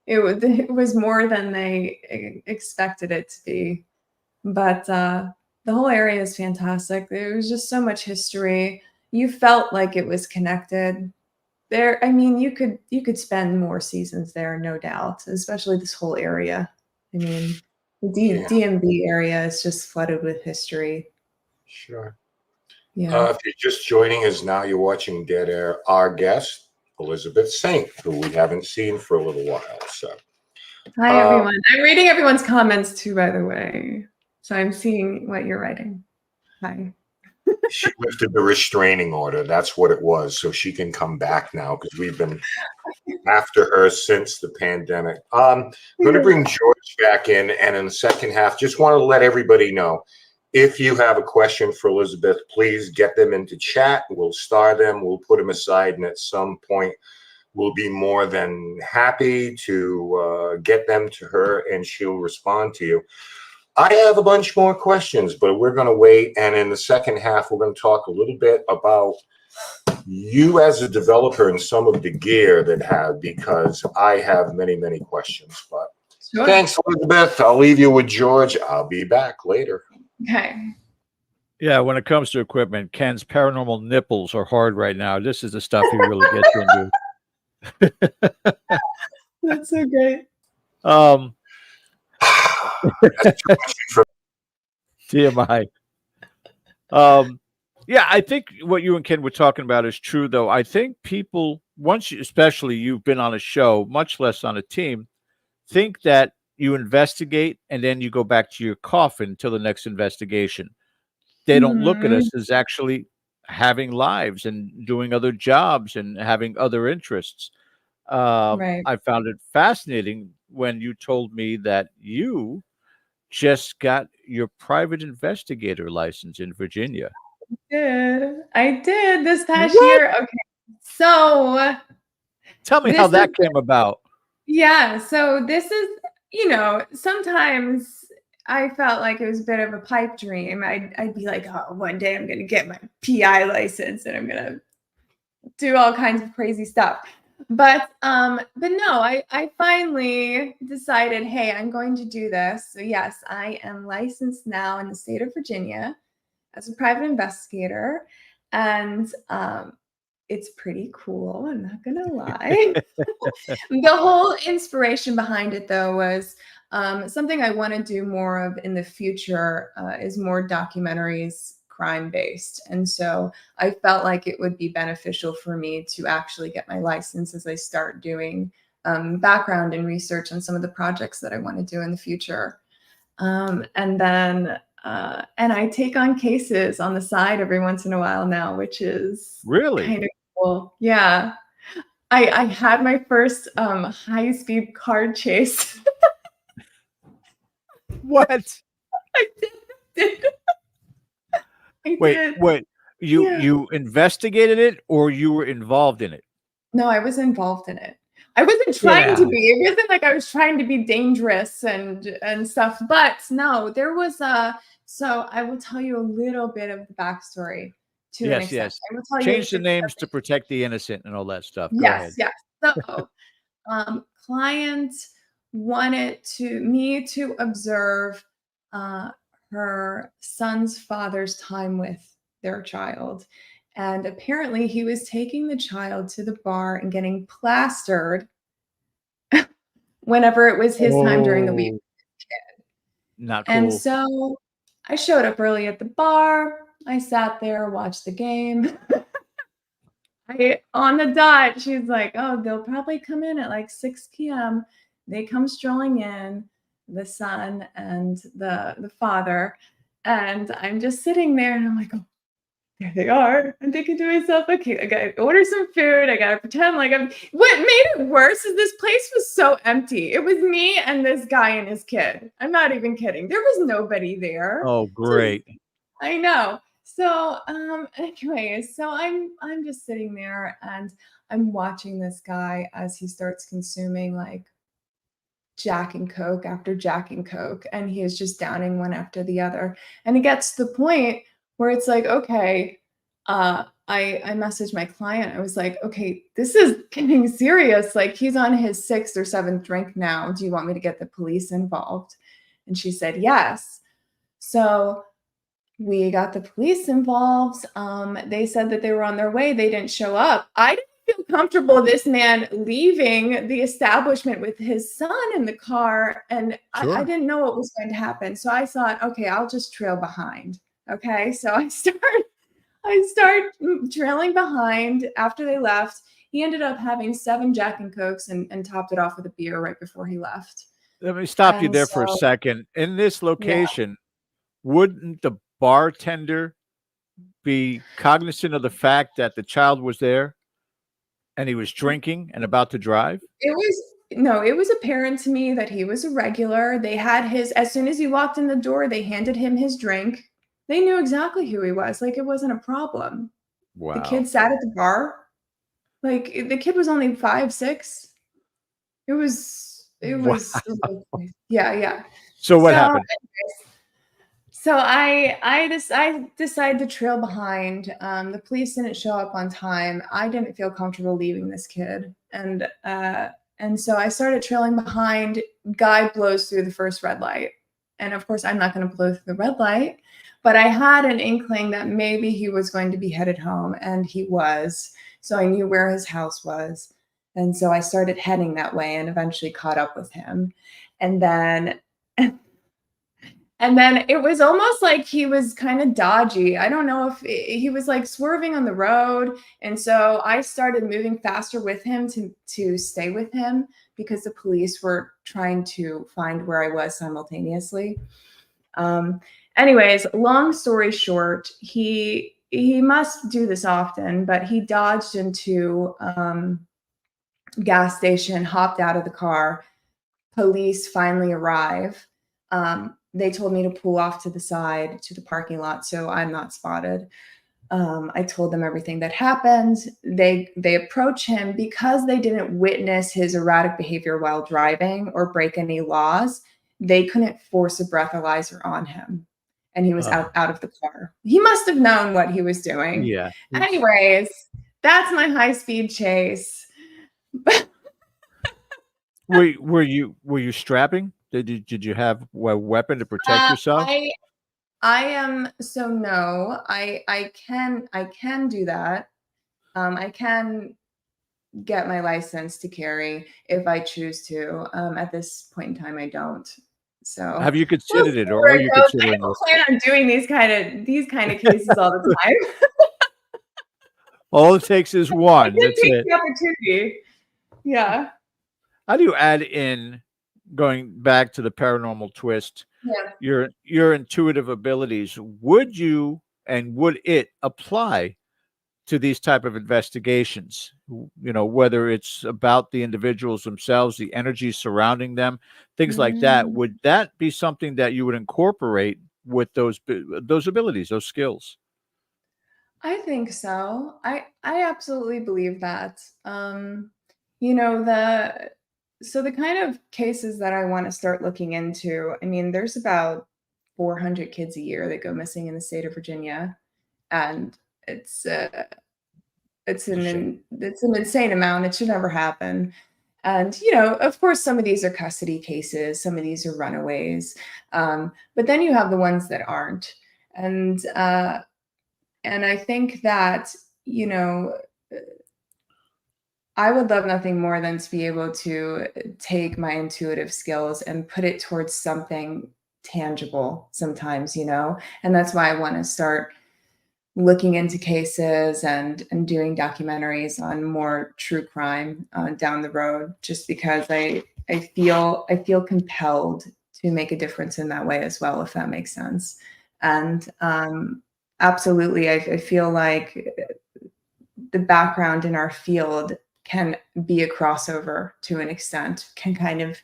it was more than they expected it to be, but the whole area is fantastic. There was just so much history. You felt like it was connected there. I mean, you could spend more seasons there, no doubt, especially this whole area. I mean, the Yeah, DMV area is just flooded with history. sure. Yeah. If you're just joining us now, you're watching Dead Air. Our guest, Elizabeth Saint, who we haven't seen for a little while. So, Hi, uh, everyone. I'm reading everyone's comments too, by the way. So I'm seeing what you're writing. Hi. she lifted the restraining order. That's what it was. So she can come back now because we've been after her since the pandemic. Going to bring George back in, and in the second half, just want to let everybody know if you have a question for Elizabeth, please get them into chat. We'll star them. We'll put them aside, and at some point, we'll be more than happy to get them to her, and she'll respond to you. I have a bunch more questions, but we're going to wait. And in the second half, we're going to talk a little bit about you as a developer and some of the gear that have, because I have many, many questions. But Sure. thanks, Elizabeth. I'll leave you with George. I'll be back later. Okay. Yeah, when it comes to equipment, Ken's paranormal nipples are hard right now. This is the stuff he really gets into. That's so great. TMI. Yeah, I think what you and Ken were talking about is true, though. I think people, once you, especially you've been on a show, much less on a team, think that you investigate and then you go back to your coffin until the next investigation. They don't look at Mhm. us as actually having lives and doing other jobs and having other interests. Right. I found it fascinating when you told me that you just got your private investigator license in Virginia. I did this past What? year. Okay. So Tell me how this is that came about. yeah, so this is, sometimes I felt like it was a bit of a pipe dream. I'd be like, oh, one day I'm gonna get my PI license and I'm gonna do all kinds of crazy stuff. But no, I finally decided, hey, I'm going to do this. So yes, I am licensed now in the state of Virginia as a private investigator, and it's pretty cool. I'm not gonna lie. The whole inspiration behind it, though, was something I want to do more of in the future. Is more documentaries, crime based, and so I felt like it would be beneficial for me to actually get my license as I start doing background and research on some of the projects that I want to do in the future. And then and I take on cases on the side every once in a while now, which is Really? kind of cool. Yeah. I had my first high-speed car chase. What? I did. I Wait, did. wait. You Yeah. you investigated it or you were involved in it? No, I was involved in it. I wasn't Get trying to out. be. It wasn't like I was trying to be dangerous and stuff. But no, there was a so I will tell you a little bit of the backstory to an Yes, extent. yes. I will tell you Change the names to protect the innocent and all that stuff. Go yes, ahead. yes. So client wanted me to observe uh, her son's father's time with their child. And apparently, he was taking the child to the bar and getting plastered whenever it was his time during the week. Oh, not And cool. so I showed up early at the bar. I sat there, watched the game. On the dot, she's like, "Oh, they'll probably come in at like 6 p.m." They come strolling in, the son and the father, and I'm just sitting there, and I'm like, "Oh, there they are." I'm thinking to myself, "Okay, I gotta order some food. I gotta pretend like I'm." What made it worse is this place was so empty. It was me and this guy and his kid. I'm not even kidding. There was nobody there. Oh, Just great. I know. So, anyways, so I'm just sitting there and I'm watching this guy as he starts consuming like Jack and Coke after Jack and Coke, and he is just downing one after the other. And it gets to the point where it's like, okay, I messaged my client. I was like, okay, this is getting serious. Like he's on his sixth or seventh drink now. Do you want me to get the police involved? And she said yes. So we got the police involved. They said that they were on their way. They didn't show up. I didn't feel comfortable this man leaving the establishment with his son in the car, and I Sure. didn't know what was going to happen. So I thought, okay, I'll just trail behind. Okay, so I start trailing behind after they left. He ended up having 7 Jack and Cokes and topped it off with a beer right before he left. Let me stop you And there for a so, second. In this yeah. location, wouldn't the bartender be cognizant of the fact that the child was there and he was drinking and about to drive? It was no, it was apparent to me that he was a regular. They had his as soon as he walked in the door, they handed him his drink. They knew exactly who he was, like, it wasn't a problem. The Wow. kid sat at the bar. Like, the kid was only 5, 6. It Wow. was yeah, yeah. So what So happened? So I decided to trail behind. The police didn't show up on time. I didn't feel comfortable leaving this kid, and so I started trailing behind. Guy blows through the first red light, and of course I'm not going to blow through the red light. But I had an inkling that maybe he was going to be headed home, and he was. So I knew where his house was, and so I started heading that way, and eventually caught up with him, and then. And then it was almost like he was kind of dodgy. I don't know if he was like swerving on the road. And so I started moving faster with him to stay with him because the police were trying to find where I was simultaneously. Anyways, long story short, he must do this often, but he dodged into gas station, hopped out of the car. Police finally arrive. They told me to pull off to the side to the parking lot so I'm not spotted. I told them everything that happened. They approach him because they didn't witness his erratic behavior while driving or break any laws. They couldn't force a breathalyzer on him, and he was out of the car. He must have known what he was doing. Yeah. Anyways, that's my high-speed chase. Were you strapping? Did you have a weapon to protect yourself? I am so no. I can do that. I can get my license to carry if I choose to. At this point in time, I don't. So Have you considered it, or are you I considering don't this? plan on doing these kind of cases all the time. All it takes is I one. did That's take it. the opportunity. Yeah. How do you add in, going back to the paranormal twist, Yeah. your intuitive abilities? Would it apply to these type of investigations? Whether it's about the individuals themselves, the energy surrounding them, things like that. Mm. Would that be something that you would incorporate with those abilities, those skills? I think so. I absolutely believe that. You know, the kind of cases that I want to start looking into, I mean, there's about 400 kids a year that go missing in the state of Virginia, and it's It's a shame. it's an insane amount. It should never happen. And of course, some of these are custody cases, some of these are runaways, but then you have the ones that aren't. And I think that, I would love nothing more than to be able to take my intuitive skills and put it towards something tangible sometimes, and that's why I want to start looking into cases and doing documentaries on more true crime down the road, just because I feel compelled to make a difference in that way as well, if that makes sense. And absolutely, I feel like the background in our field can be a crossover to an extent, can kind of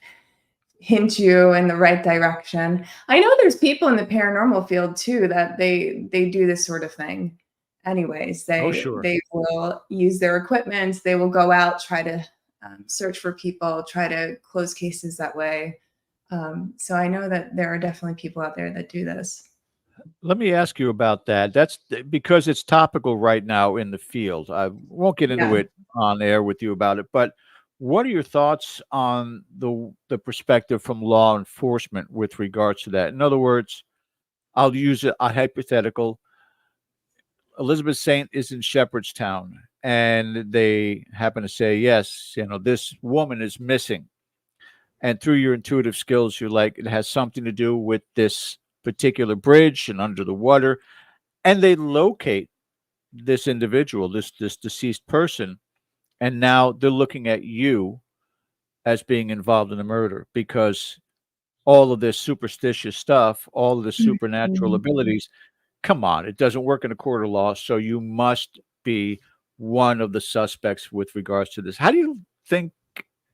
hint you in the right direction. I know there's people in the paranormal field too that they do this sort of thing. Anyways, Oh, they sure. they will use their equipment. They will go out, try to search for people, try to close cases that way. So I know that there are definitely people out there that do this. Let me ask you about that. That's because it's topical right now in the field. I won't get into Yeah. it on air with you about it, but what are your thoughts on the perspective from law enforcement with regards to that? In other words, I'll use a hypothetical. Elizabeth Saint is in Shepherdstown, and they happen to say, yes, this woman is missing. And through your intuitive skills, you're like, it has something to do with this particular bridge and under the water. And they locate this individual, this deceased person, and now they're looking at you as being involved in the murder because all of this superstitious stuff, all of the supernatural Mhm. abilities, come on, it doesn't work in a court of law, so you must be one of the suspects with regards to this. How do you think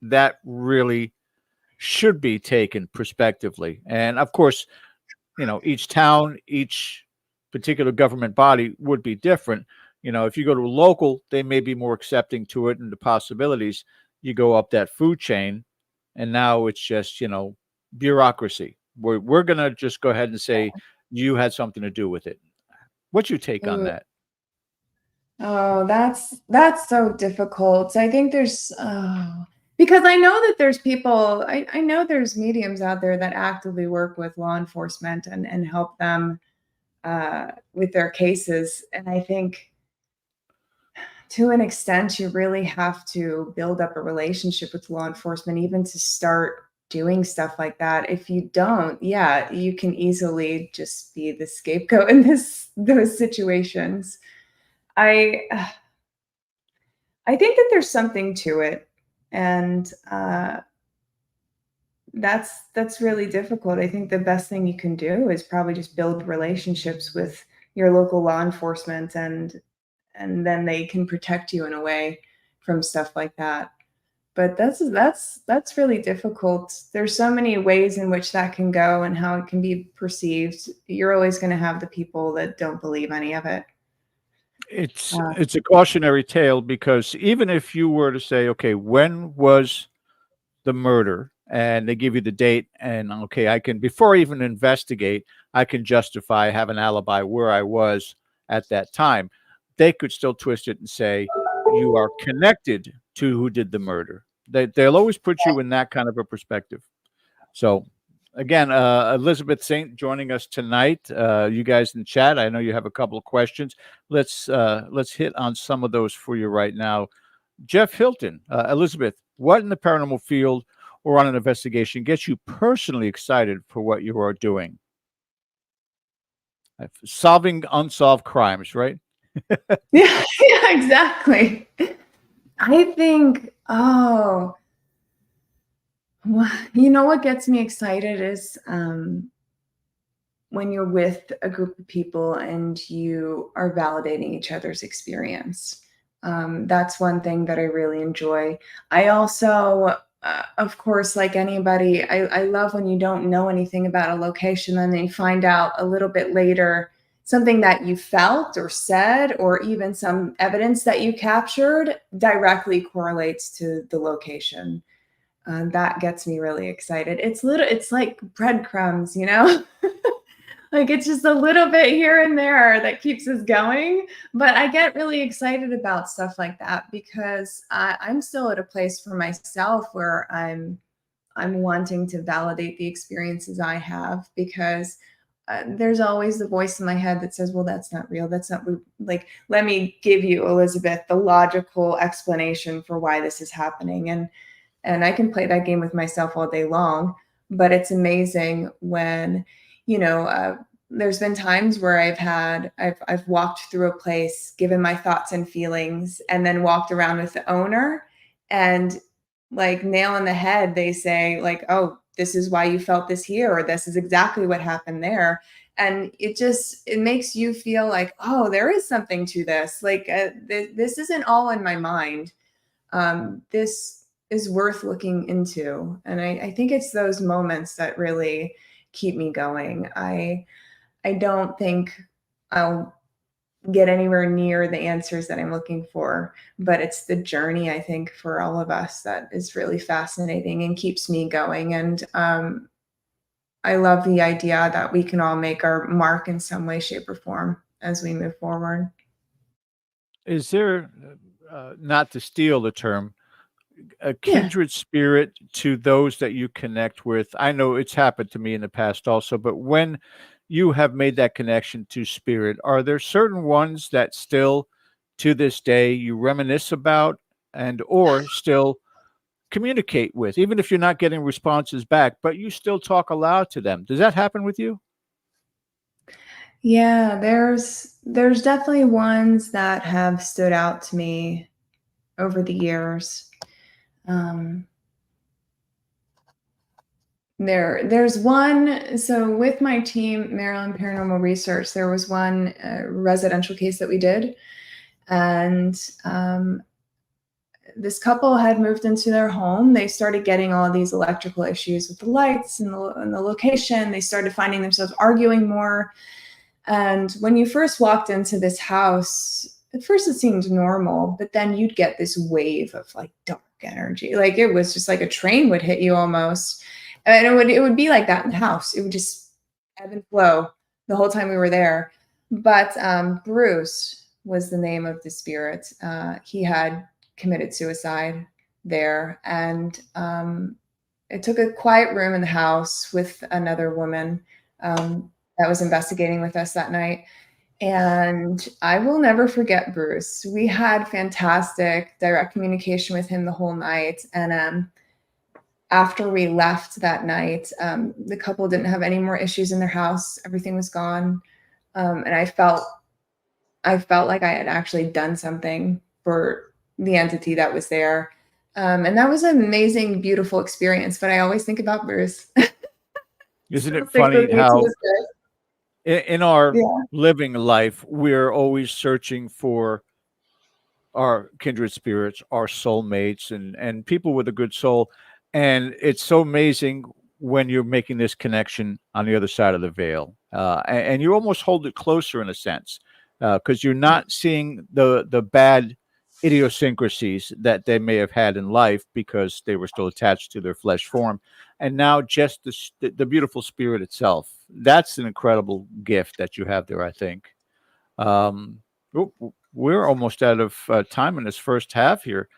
that really should be taken prospectively? And of course, each town, each particular government body would be different. If you go to a local, they may be more accepting to it and the possibilities. You go up that food chain, and now it's just, bureaucracy. We're going to just go ahead and say you had something to do with it. What's your take on Ooh. that? Oh, that's so difficult. I think because I know that there's people, I know there's mediums out there that actively work with law enforcement and help them with their cases. And I think to an extent, you really have to build up a relationship with law enforcement, even to start doing stuff like that. If you don't, yeah, you can easily just be the scapegoat in those situations. I I think that there's something to it, and that's really difficult. I think the best thing you can do is probably just build relationships with your local law enforcement, and then they can protect you in a way from stuff like that. But that's really difficult. There's so many ways in which that can go and how it can be perceived. You're always going to have the people that don't believe any of it. It's a cautionary tale, because even if you were to say, okay, when was the murder, and they give you the date, and okay, I can, before I even investigate, I can justify, have an alibi where I was at that time. They could still twist it and say you are connected to who did the murder. They'll always put you in that kind of a perspective. So again, Elizabeth Saint joining us tonight. You guys in the chat, I know you have a couple of questions. Let's hit on some of those for you right now. Jeff Hilton, Elizabeth, what in the paranormal field or on an investigation gets you personally excited for what you are doing? Solving unsolved crimes, right? Yeah, yeah, exactly. I think, oh, well, you know what gets me excited is when you're with a group of people and you are validating each other's experience. That's one thing that I really enjoy. I also, of course, like anybody, I love when you don't know anything about a location and then you find out a little bit later something that you felt or said, or even some evidence that you captured directly correlates to the location. That gets me really excited. It's like breadcrumbs, you know? Like it's just a little bit here and there that keeps us going. But I get really excited about stuff like that because I'm still at a place for myself where I'm wanting to validate the experiences I have, because there's always the voice in my head that says, well, that's not real. That's not like, let me give you, Elizabeth, the logical explanation for why this is happening. And I can play that game with myself all day long, but it's amazing when, you know, there's been times where I've walked through a place, given my thoughts and feelings, and then walked around with the owner, and like nail on the head, they say like, oh, this is why you felt this here, or this is exactly what happened there. And it makes you feel like, oh, there is something to this. Like this isn't all in my mind. This is worth looking into. And I think it's those moments that really keep me going. I don't think I'll get anywhere near the answers that I'm looking for, but it's the journey, I think, for all of us that is really fascinating and keeps me going. And I love the idea that we can all make our mark in some way, shape, or form as we move forward. Is there, not to steal the term, a kindred spirit to those that you connect with? I know it's happened to me in the past also, but when you have made that connection to spirit, are there certain ones that still to this day you reminisce about and or still communicate with, even if you're not getting responses back, but you still talk aloud to them? Does that happen with you? Yeah, there's definitely ones that have stood out to me over the years. Um, there's one. So with my team, Maryland Paranormal Research, there was one residential case that we did, and this couple had moved into their home. They started getting all these electrical issues with the lights and the location. They started finding themselves arguing more. And when you first walked into this house, at first it seemed normal, but then you'd get this wave of like dark energy. Like it was just like a train would hit you almost. And it would be like that in the house. It would just ebb and flow the whole time we were there. But Bruce was the name of the spirit. He had committed suicide there. And it took a quiet room in the house with another woman that was investigating with us that night. And I will never forget Bruce. We had fantastic direct communication with him the whole night. And after we left that night, the couple didn't have any more issues in their house. Everything was gone. And I felt like I had actually done something for the entity that was there. And that was an amazing, beautiful experience. But I always think about Bruce. Isn't it funny how in our living life, we're always searching for our kindred spirits, our soulmates, and people with a good soul. And it's so amazing when you're making this connection on the other side of the veil. And you almost hold it closer in a sense, because you're not seeing the bad idiosyncrasies that they may have had in life because they were still attached to their flesh form. And now just the beautiful spirit itself. That's an incredible gift that you have there, I think. We're almost out of time in this first half here.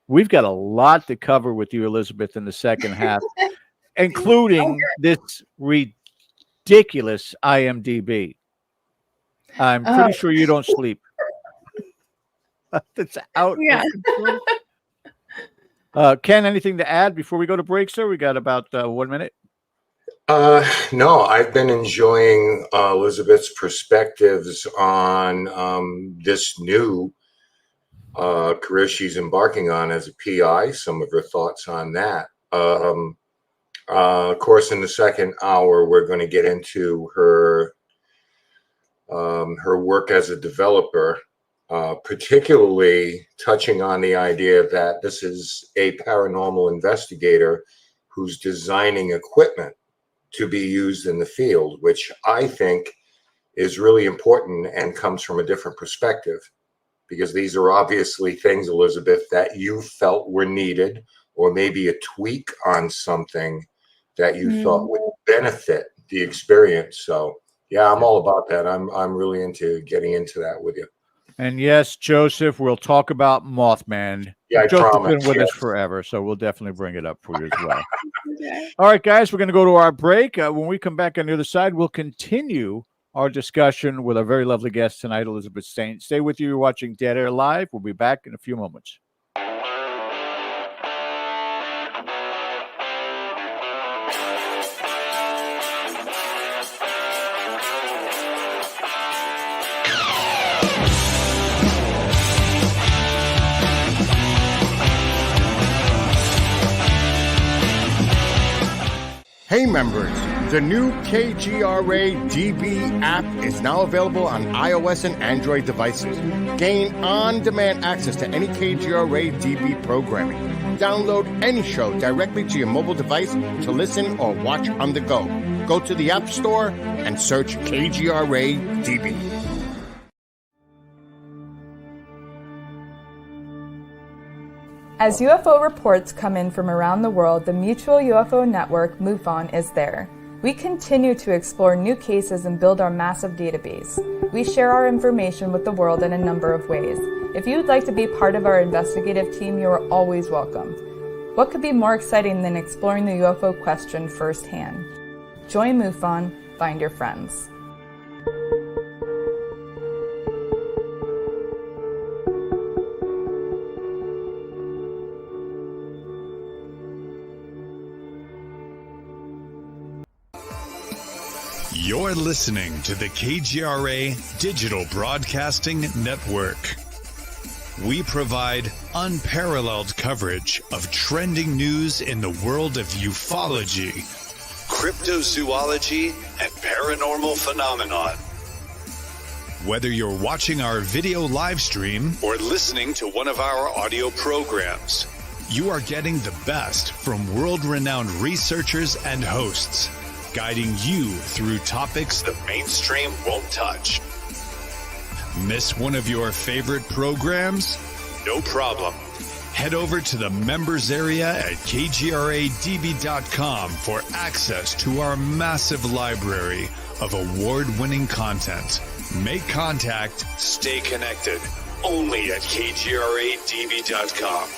We've got a lot to cover with you, Elizabeth, in the second half, including this ridiculous IMDb. I'm pretty sure you don't sleep. That's out. Yeah. Ken, anything to add before we go to break, sir? We got about 1 minute. No, I've been enjoying Elizabeth's perspectives on this new career she's embarking on as a PI, some of her thoughts on that. Of course, in the second hour, we're going to get into her work as a developer, particularly touching on the idea that this is a paranormal investigator who's designing equipment to be used in the field, which I think is really important and comes from a different perspective, because these are obviously things, Elizabeth, that you felt were needed, or maybe a tweak on something that you thought would benefit the experience. So yeah, I'm all about that. I'm really into getting into that with you. And yes, Joseph, we'll talk about Mothman. Yeah, Joseph's promise. been with us forever, so we'll definitely bring it up for you as well. Okay. All right, guys, we're going to go to our break. When we come back on the other side, we'll continue our discussion with our very lovely guest tonight, Elizabeth Saint. Stay with you. You're watching Dead Air Live. We'll be back in a few moments. Hey members, the new KGRA DB app is now available on iOS and Android devices. Gain on-demand access to any KGRA DB programming. Download any show directly to your mobile device to listen or watch on the go. Go to the App Store and search KGRA DB. As UFO reports come in from around the world, the Mutual UFO Network, MUFON, is there. We continue to explore new cases and build our massive database. We share our information with the world in a number of ways. If you would like to be part of our investigative team, you are always welcome. What could be more exciting than exploring the UFO question firsthand? Join MUFON, find your friends. You're listening to the KGRA Digital Broadcasting Network. We provide unparalleled coverage of trending news in the world of ufology, cryptozoology, and paranormal phenomenon. Whether you're watching our video live stream or listening to one of our audio programs, you are getting the best from world-renowned researchers and hosts, guiding you through topics the mainstream won't touch. Miss one of your favorite programs? No problem. Head over to the members area at kgradb.com for access to our massive library of award-winning content. Make contact, stay connected. Only at kgradb.com.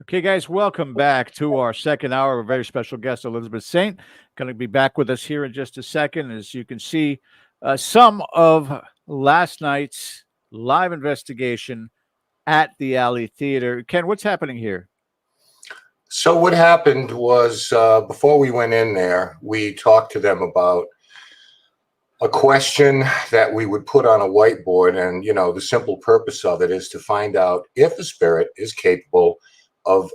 Okay, guys, welcome back to our second hour. A very special guest, Elizabeth Saint, going to be back with us here in just a second. As you can see, some of last night's live investigation at the Alley Theater. Ken, what's happening here? So what happened was before we went in there, we talked to them about a question that we would put on a whiteboard. And, you know, the simple purpose of it is to find out if the spirit is capable of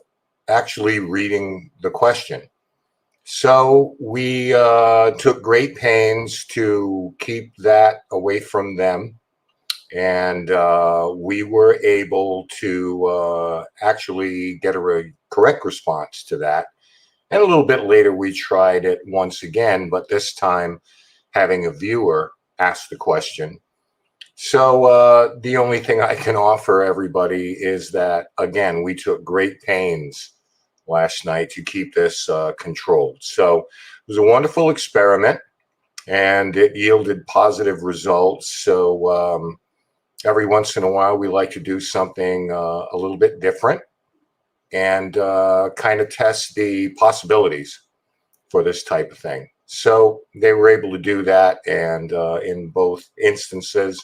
actually reading the question. So we took great pains to keep that away from them. And we were able to actually get a correct response to that. And a little bit later, we tried it once again, but this time having a viewer ask the question. So the only thing I can offer everybody is that, again, we took great pains last night to keep this controlled. So it was a wonderful experiment, and it yielded positive results. So every once in a while, we like to do something a little bit different and kind of test the possibilities for this type of thing. So they were able to do that, and in both instances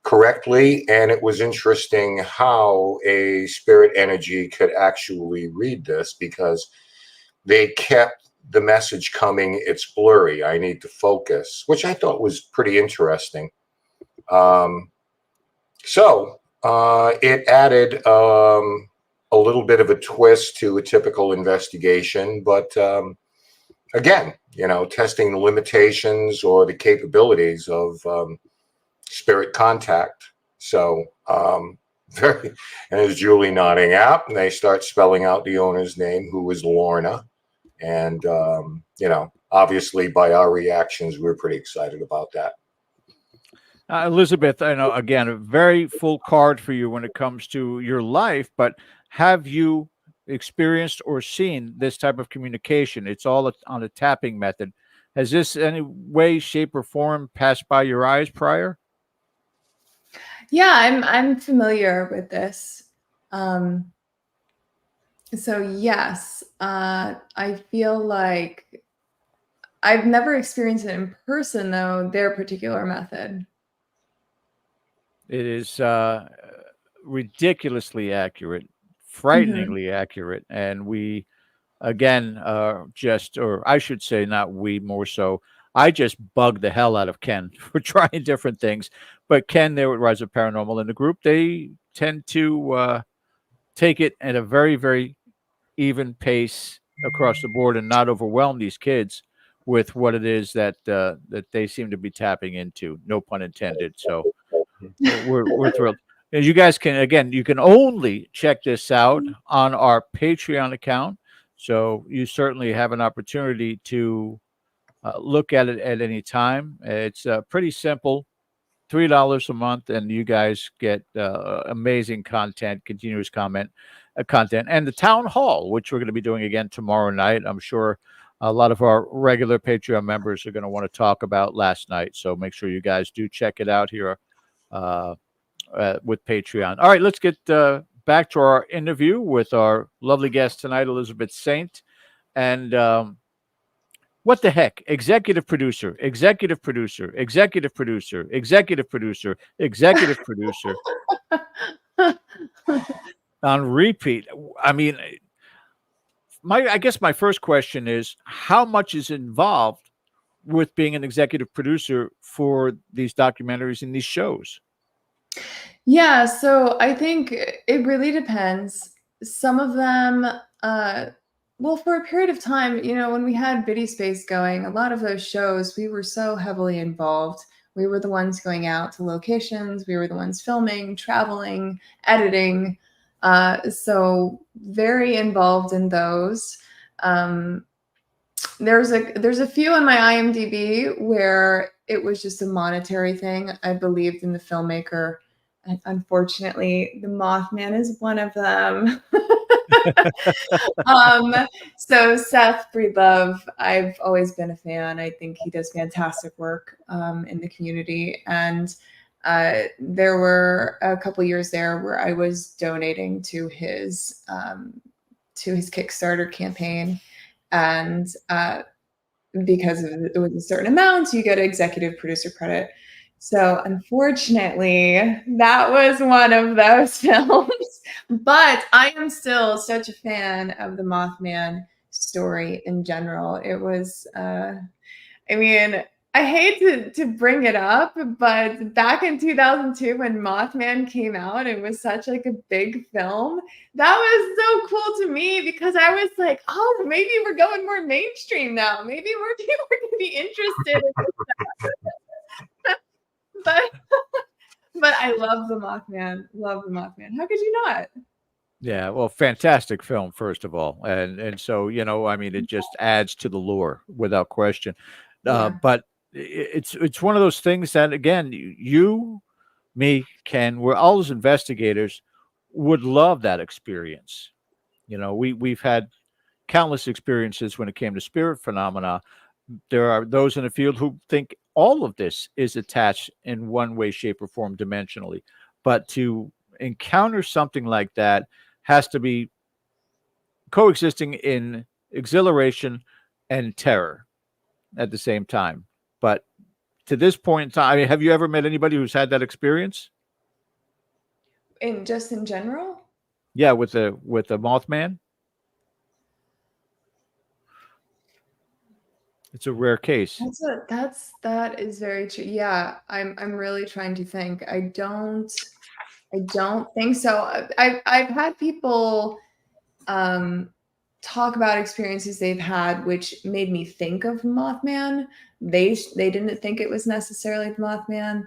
correctly. And it was interesting how a spirit energy could actually read this, because they kept the message coming, it's blurry, I need to focus, which I thought was pretty interesting. So it added a little bit of a twist to a typical investigation, but again, you know, testing the limitations or the capabilities of spirit contact. So very, and as Julie nodding out, and they start spelling out the owner's name, who was Lorna. And, you know, obviously by our reactions, we're pretty excited about that. Elizabeth, I know, again, a very full card for you when it comes to your life, but have you experienced or seen this type of communication? It's all on a tapping method. Has this any way, shape, or form passed by your eyes prior? Yeah, I'm familiar with this. So yes, I feel like I've never experienced it in person, though, their particular method. It is ridiculously accurate, frighteningly accurate. And we, again, or I should say, not we, more so, I just bugged the hell out of Ken for trying different things. But Ken there at Rise of Paranormal in the group, they tend to take it at a very, very even pace across the board and not overwhelm these kids with what it is that that they seem to be tapping into. No pun intended. So we're thrilled. And you guys can, again, you can only check this out on our Patreon account. So you certainly have an opportunity to look at it at any time. It's pretty simple, $3 a month, and you guys get amazing content, continuous content, and the town hall, which we're going to be doing again tomorrow night. I'm sure a lot of our regular Patreon members are going to want to talk about last night. So make sure you guys do check it out here with Patreon. All right, let's get back to our interview with our lovely guest tonight, Elizabeth Saint. And what the heck? Executive producer, executive producer, executive producer, executive producer, executive producer. On repeat. I mean, I guess my first question is, how much is involved with being an executive producer for these documentaries and these shows? Yeah, so I think it really depends. Some of them, well, for a period of time, you know, when we had VidiSpace going, a lot of those shows, we were so heavily involved. We were the ones going out to locations. We were the ones filming, traveling, editing. So very involved in those. There's a few on my IMDb where it was just a monetary thing. I believed in the filmmaker. And unfortunately, the Mothman is one of them. So Seth Breedlove, I've always been a fan. I think he does fantastic work in the community. And there were a couple years there where I was donating to his to his Kickstarter campaign, and because it was a certain amount, you get executive producer credit. So unfortunately, that was one of those films. But I am still such a fan of the Mothman story in general. It was, I mean, I hate to bring it up, but back in 2002 when Mothman came out, it was such like a big film. That was so cool to me because I was like, oh, maybe we're going more mainstream now. Maybe more people are going to be interested in this stuff. but I love the Mothman. Love the Mothman. How could you not? Yeah, well, fantastic film, first of all, and so I mean, it just adds to the lore without question. But it's one of those things that, again, you, me, Ken, we're all as investigators would love that experience. We've had countless experiences when it came to spirit phenomena. There are those in the field who think all of this is attached in one way, shape, or form dimensionally, but to encounter something like that has to be coexisting in exhilaration and terror at the same time. But to this point in time, I mean, have you ever met anybody who's had that experience? In general? Yeah, with the Mothman. It's a rare case. That is very true. Yeah, I'm really trying to think. I don't think so. I've had people talk about experiences they've had which made me think of Mothman. They didn't think it was necessarily the Mothman.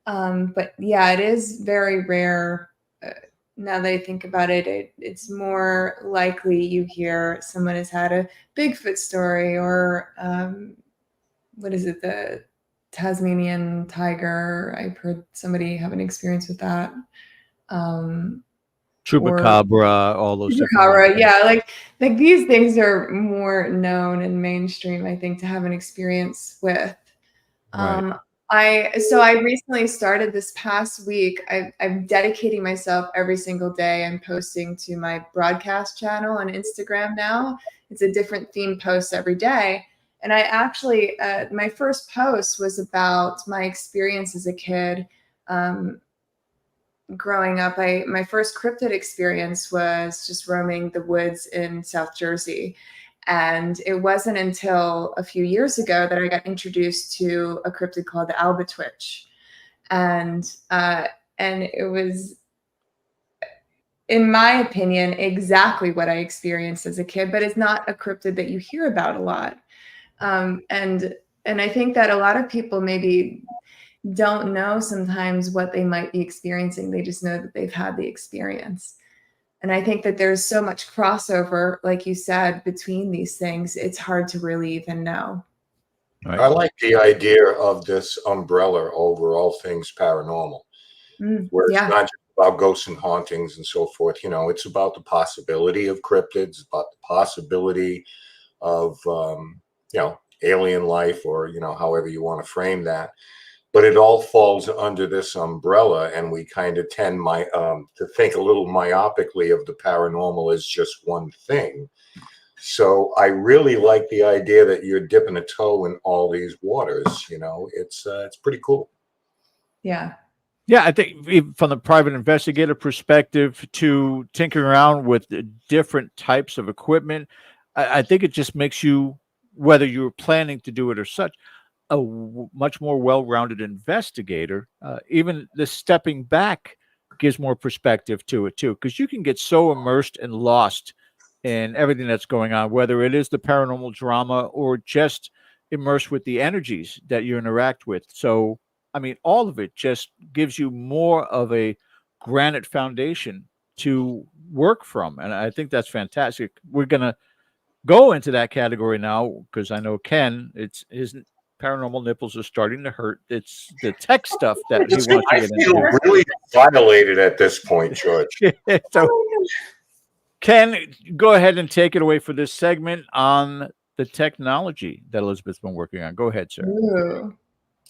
But yeah, it is very rare. Now that I think about it, it's more likely you hear someone has had a Bigfoot story or what is it, the Tasmanian tiger. I've heard somebody have an experience with that. Chupacabra, all those Chupacabra, yeah, like these things are more known and mainstream, I think, to have an experience with. Right. I recently started this past week. I'm dedicating myself every single day. I'm posting to my broadcast channel on Instagram now. It's a different theme post every day. And I actually, my first post was about my experience as a kid. Growing up, my first cryptid experience was just roaming the woods in South Jersey. And it wasn't until a few years ago that I got introduced to a cryptid called the Albatwitch. And it was, in my opinion, exactly what I experienced as a kid, but it's not a cryptid that you hear about a lot. And I think that a lot of people maybe don't know sometimes what they might be experiencing. They just know that they've had the experience. And I think that there's so much crossover, like you said, between these things. It's hard to really even know. Right. I like the idea of this umbrella over all things paranormal, where it's not just about ghosts and hauntings and so forth. It's about the possibility of cryptids, about the possibility of, alien life, or, however you want to frame that. But it all falls under this umbrella, and we kind of tend to think a little myopically of the paranormal as just one thing. So I really like the idea that you're dipping a toe in all these waters. It's pretty cool. Yeah. Yeah, I think from the private investigator perspective to tinkering around with different types of equipment, I think it just makes you, whether you're planning to do it or such, a much more well-rounded investigator. Even the stepping back gives more perspective to it too, because you can get so immersed and lost in everything that's going on, whether it is the paranormal drama or just immersed with the energies that you interact with. So, I mean, all of it just gives you more of a granite foundation to work from, and I think that's fantastic. We're gonna go into that category now because I know Ken, his paranormal nipples are starting to hurt. It's the tech stuff that he wants to I get feel into. really violated at this point, George. So, Ken, go ahead and take it away for this segment on the technology that Elizabeth's been working on. Go ahead, sir. Ooh.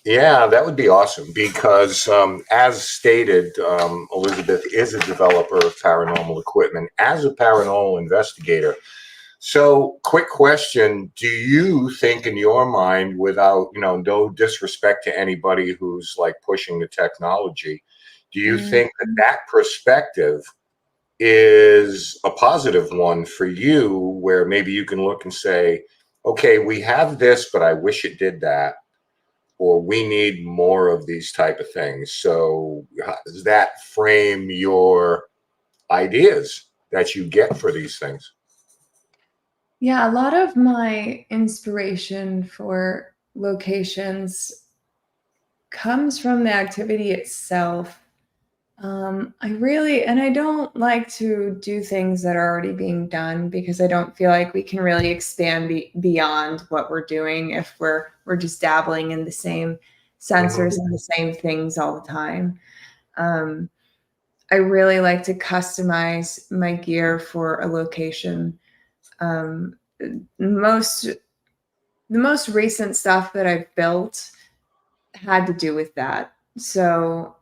Yeah, that would be awesome because, as stated, Elizabeth is a developer of paranormal equipment as a paranormal investigator. So, quick question: do you think, in your mind, without no disrespect to anybody who's like pushing the technology, do you think that that perspective is a positive one for you, where maybe you can look and say, "Okay, we have this, but I wish it did that." Or we need more of these type of things. So how does that frame your ideas that you get for these things? Yeah, a lot of my inspiration for locations comes from the activity itself. I don't like to do things that are already being done because I don't feel like we can really expand beyond what we're doing if we're just dabbling in the same Mhm. sensors and the same things all the time. Um, I really like to customize my gear for a location. Um, most the most recent stuff that I've built had to do with that. So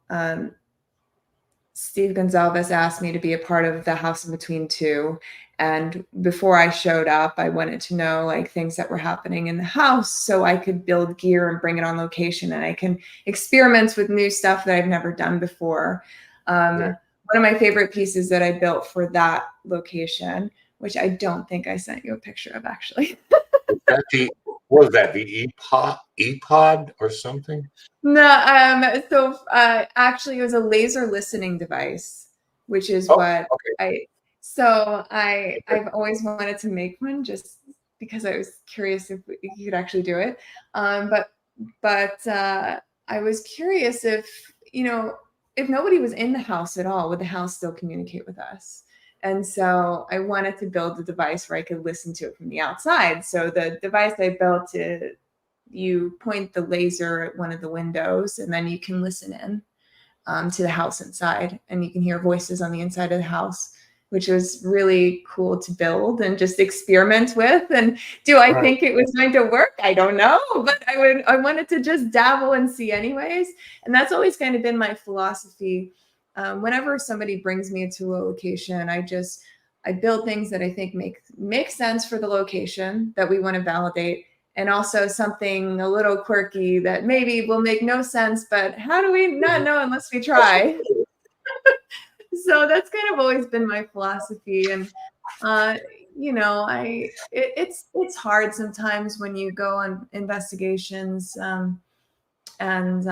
Steve Gonzalez asked me to be a part of the House in Between Two. And before I showed up, I wanted to know like things that were happening in the house so I could build gear and bring it on location and I can experiment with new stuff that I've never done before. Yeah. One of my favorite pieces that I built for that location, which I don't think I sent you a picture of actually. Is that the what was that? The EPod or something? No, actually it was a laser listening device, which is Oh, what okay. I've always wanted to make one just because I was curious if you could actually do it. But I was curious if, if nobody was in the house at all, would the house still communicate with us? And so I wanted to build a device where I could listen to it from the outside. So the device I built, you point the laser at one of the windows and then you can listen in to the house inside and you can hear voices on the inside of the house, which was really cool to build and just experiment with. And do I Right. think it was going to work? I don't know, but I wanted to just dabble and see anyways. And that's always kind of been my philosophy. Whenever somebody brings me to a location, I build things that I think make sense for the location that we want to validate, and also something a little quirky that maybe will make no sense, but how do we not know unless we try? So that's kind of always been my philosophy. And it's hard sometimes when you go on investigations, and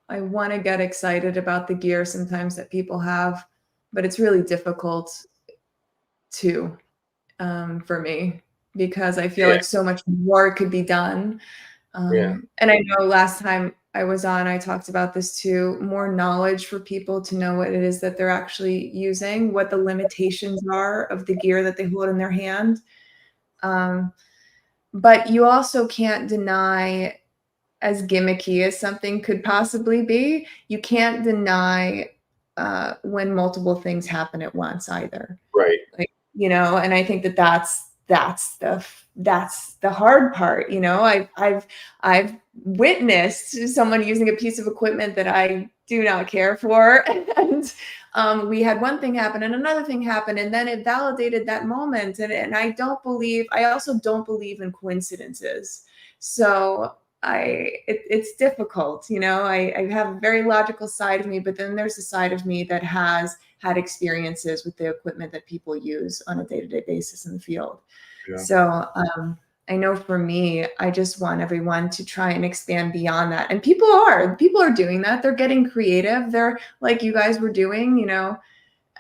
I want to get excited about the gear sometimes that people have, but it's really difficult to for me because I feel Yeah. like so much more could be done. Yeah. And I know last time I was on, I talked about this too, more knowledge for people to know what it is that they're actually using, what the limitations are of the gear that they hold in their hand. But you also can't deny, as gimmicky as something could possibly be, you can't deny when multiple things happen at once either. Right. Like, and I think that's the hard part. I've witnessed someone using a piece of equipment that I do not care for, and we had one thing happen and another thing happen, and then it validated that moment. And I also don't believe in coincidences. So it's difficult. I have a very logical side of me, but then there's a side of me that has had experiences with the equipment that people use on a day-to-day basis in the field. Yeah. So I know for me, I just want everyone to try and expand beyond that. And people are doing that. They're getting creative. They're like you guys were doing,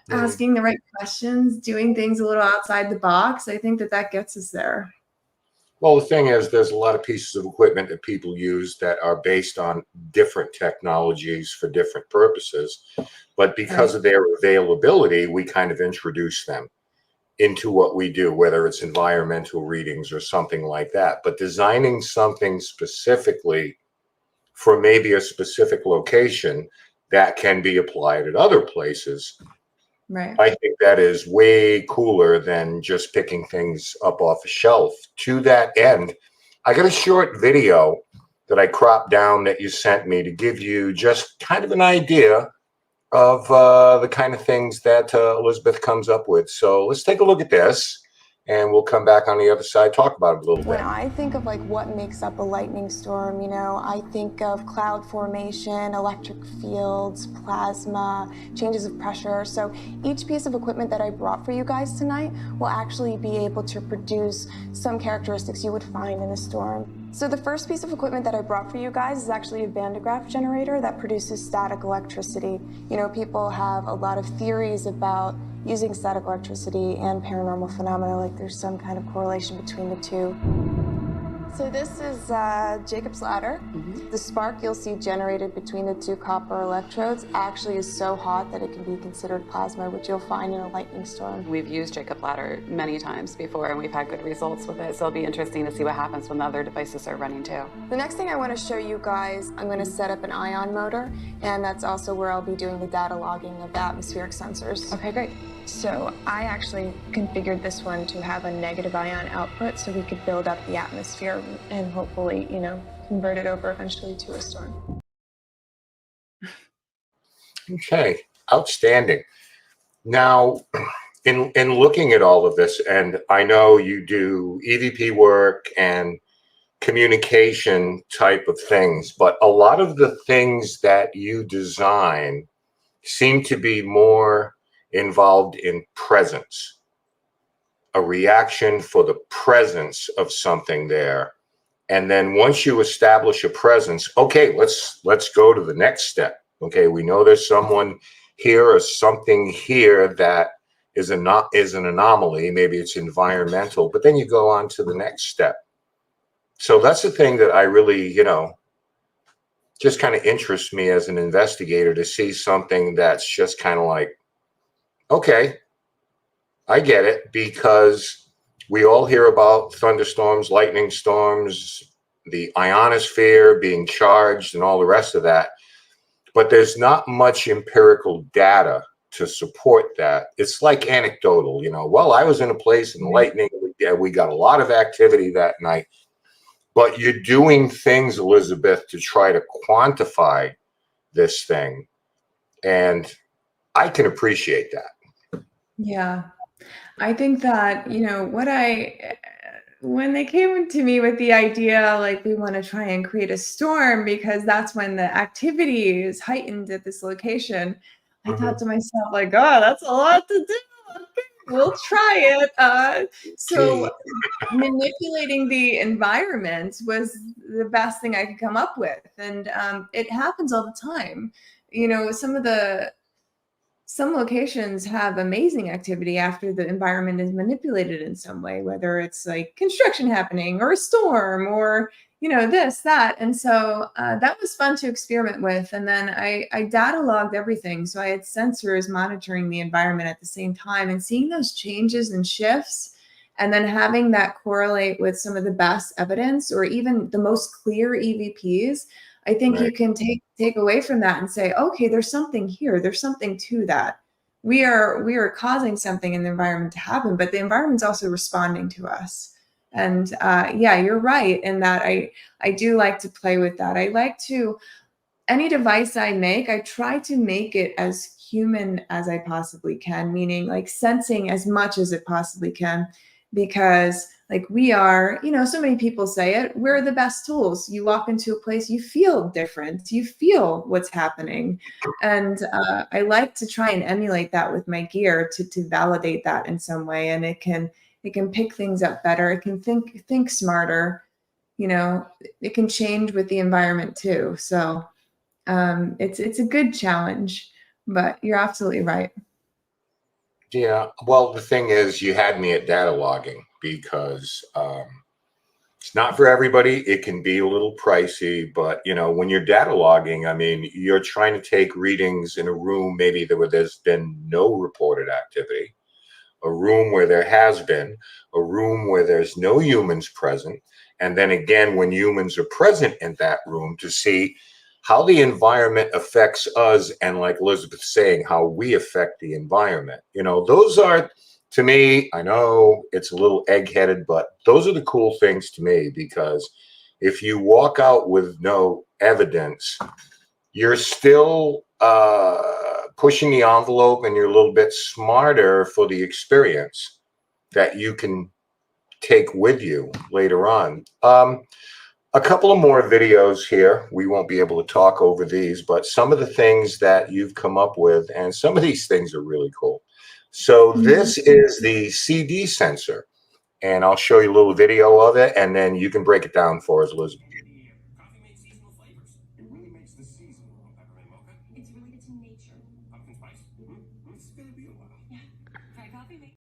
asking the right questions, doing things a little outside the box. I think that gets us there. Well, the thing is, there's a lot of pieces of equipment that people use that are based on different technologies for different purposes. But because of their availability, we kind of introduce them into what we do, whether it's environmental readings or something like that. But designing something specifically for maybe a specific location that can be applied at other places, Right. I think that is way cooler than just picking things up off a shelf. To that end, I got a short video that I cropped down that you sent me to give you just kind of an idea of the kind of things that Elizabeth comes up with. So let's take a look at this, and we'll come back on the other side, talk about it a little When bit. I think of like what makes up a lightning storm, you know, I think of cloud formation, electric fields, plasma, changes of pressure. So each piece of equipment that I brought for you guys tonight will actually be able to produce some characteristics you would find in a storm. So the first piece of equipment that I brought for you guys is actually a Van de Graaff generator that produces static electricity. You know, people have a lot of theories about using static electricity and paranormal phenomena, like there's some kind of correlation between the two. So this is Jacob's ladder. The spark you'll see generated between the two copper electrodes actually is so hot that it can be considered plasma, which you'll find in a lightning storm. We've used Jacob ladder many times before, and we've had good results with it, so it'll be interesting to see what happens when the other devices are running too. The next thing I want to show you guys, I'm going to set up an ion motor, and that's also where I'll be doing the data logging of the atmospheric sensors. Okay, great. So I actually configured this one to have a negative ion output so we could build up the atmosphere and hopefully, you know, convert it over eventually to a storm. Okay, outstanding. Now, in looking at all of this, and I know you do EVP work and communication type of things, but a lot of the things that you design seem to be more involved in presence, a reaction for the presence of something there. And then once you establish a presence, okay, let's go to the next step. Okay, we know there's someone here or something here that is an anomaly. Maybe it's environmental, but then you go on to the next step. So that's the thing that I really, you know, just kind of interests me as an investigator, to see something that's just kind of like, okay, I get it, because we all hear about thunderstorms, lightning storms, the ionosphere being charged and all the rest of that. But there's not much empirical data to support that. It's like anecdotal, you know, well, I was in a place and lightning, we got a lot of activity that night. But you're doing things, Elizabeth, to try to quantify this thing. And I can appreciate that. Yeah. I think that, you know, when they came to me with the idea, like, we want to try and create a storm because that's when the activity is heightened at this location, I thought to myself, like, oh, that's a lot to do. Okay, we'll try it. So manipulating the environment was the best thing I could come up with. And it happens all the time. You know, some locations have amazing activity after the environment is manipulated in some way, whether it's like construction happening or a storm or, you know, this, that. And so that was fun to experiment with. And then I data logged everything. So I had sensors monitoring the environment at the same time and seeing those changes and shifts, and then having that correlate with some of the best evidence or even the most clear EVPs. I think you can take away from that and say, okay, there's something here. There's something to that. We are causing something in the environment to happen, but the environment's also responding to us. And yeah, you're right in that I do like to play with that. I like to, any device I make, I try to make it as human as I possibly can, meaning like sensing as much as it possibly can, because like we are, you know, so many people say it, we're the best tools. You walk into a place, you feel different, you feel what's happening. And I like to try and emulate that with my gear to validate that in some way. And it can pick things up better. It can think smarter, you know, it can change with the environment too. So it's a good challenge, but you're absolutely right. Yeah, well, the thing is, you had me at data logging because it's not for everybody. It can be a little pricey, but you know, when you're data logging, I mean, you're trying to take readings in a room maybe there's been no reported activity, a room where there has been, a room where there's no humans present, and then again, when humans are present in that room, to see how the environment affects us, and like Elizabeth's saying, how we affect the environment. You know, those are, to me, I know it's a little egg-headed, but those are the cool things to me, because if you walk out with no evidence, you're still pushing the envelope, and you're a little bit smarter for the experience that you can take with you later on. A couple of more videos here. We won't be able to talk over these, but some of the things that you've come up with, and some of these things are really cool. So this is the CD sensor, and I'll show you a little video of it, and then you can break it down for us, Elizabeth. Coffee makes seasonal flavors. It really makes the season warm. Peppermint mocha. It's related to nature. Pumpkin spice. It's gonna be a while. Yeah. Try coffee.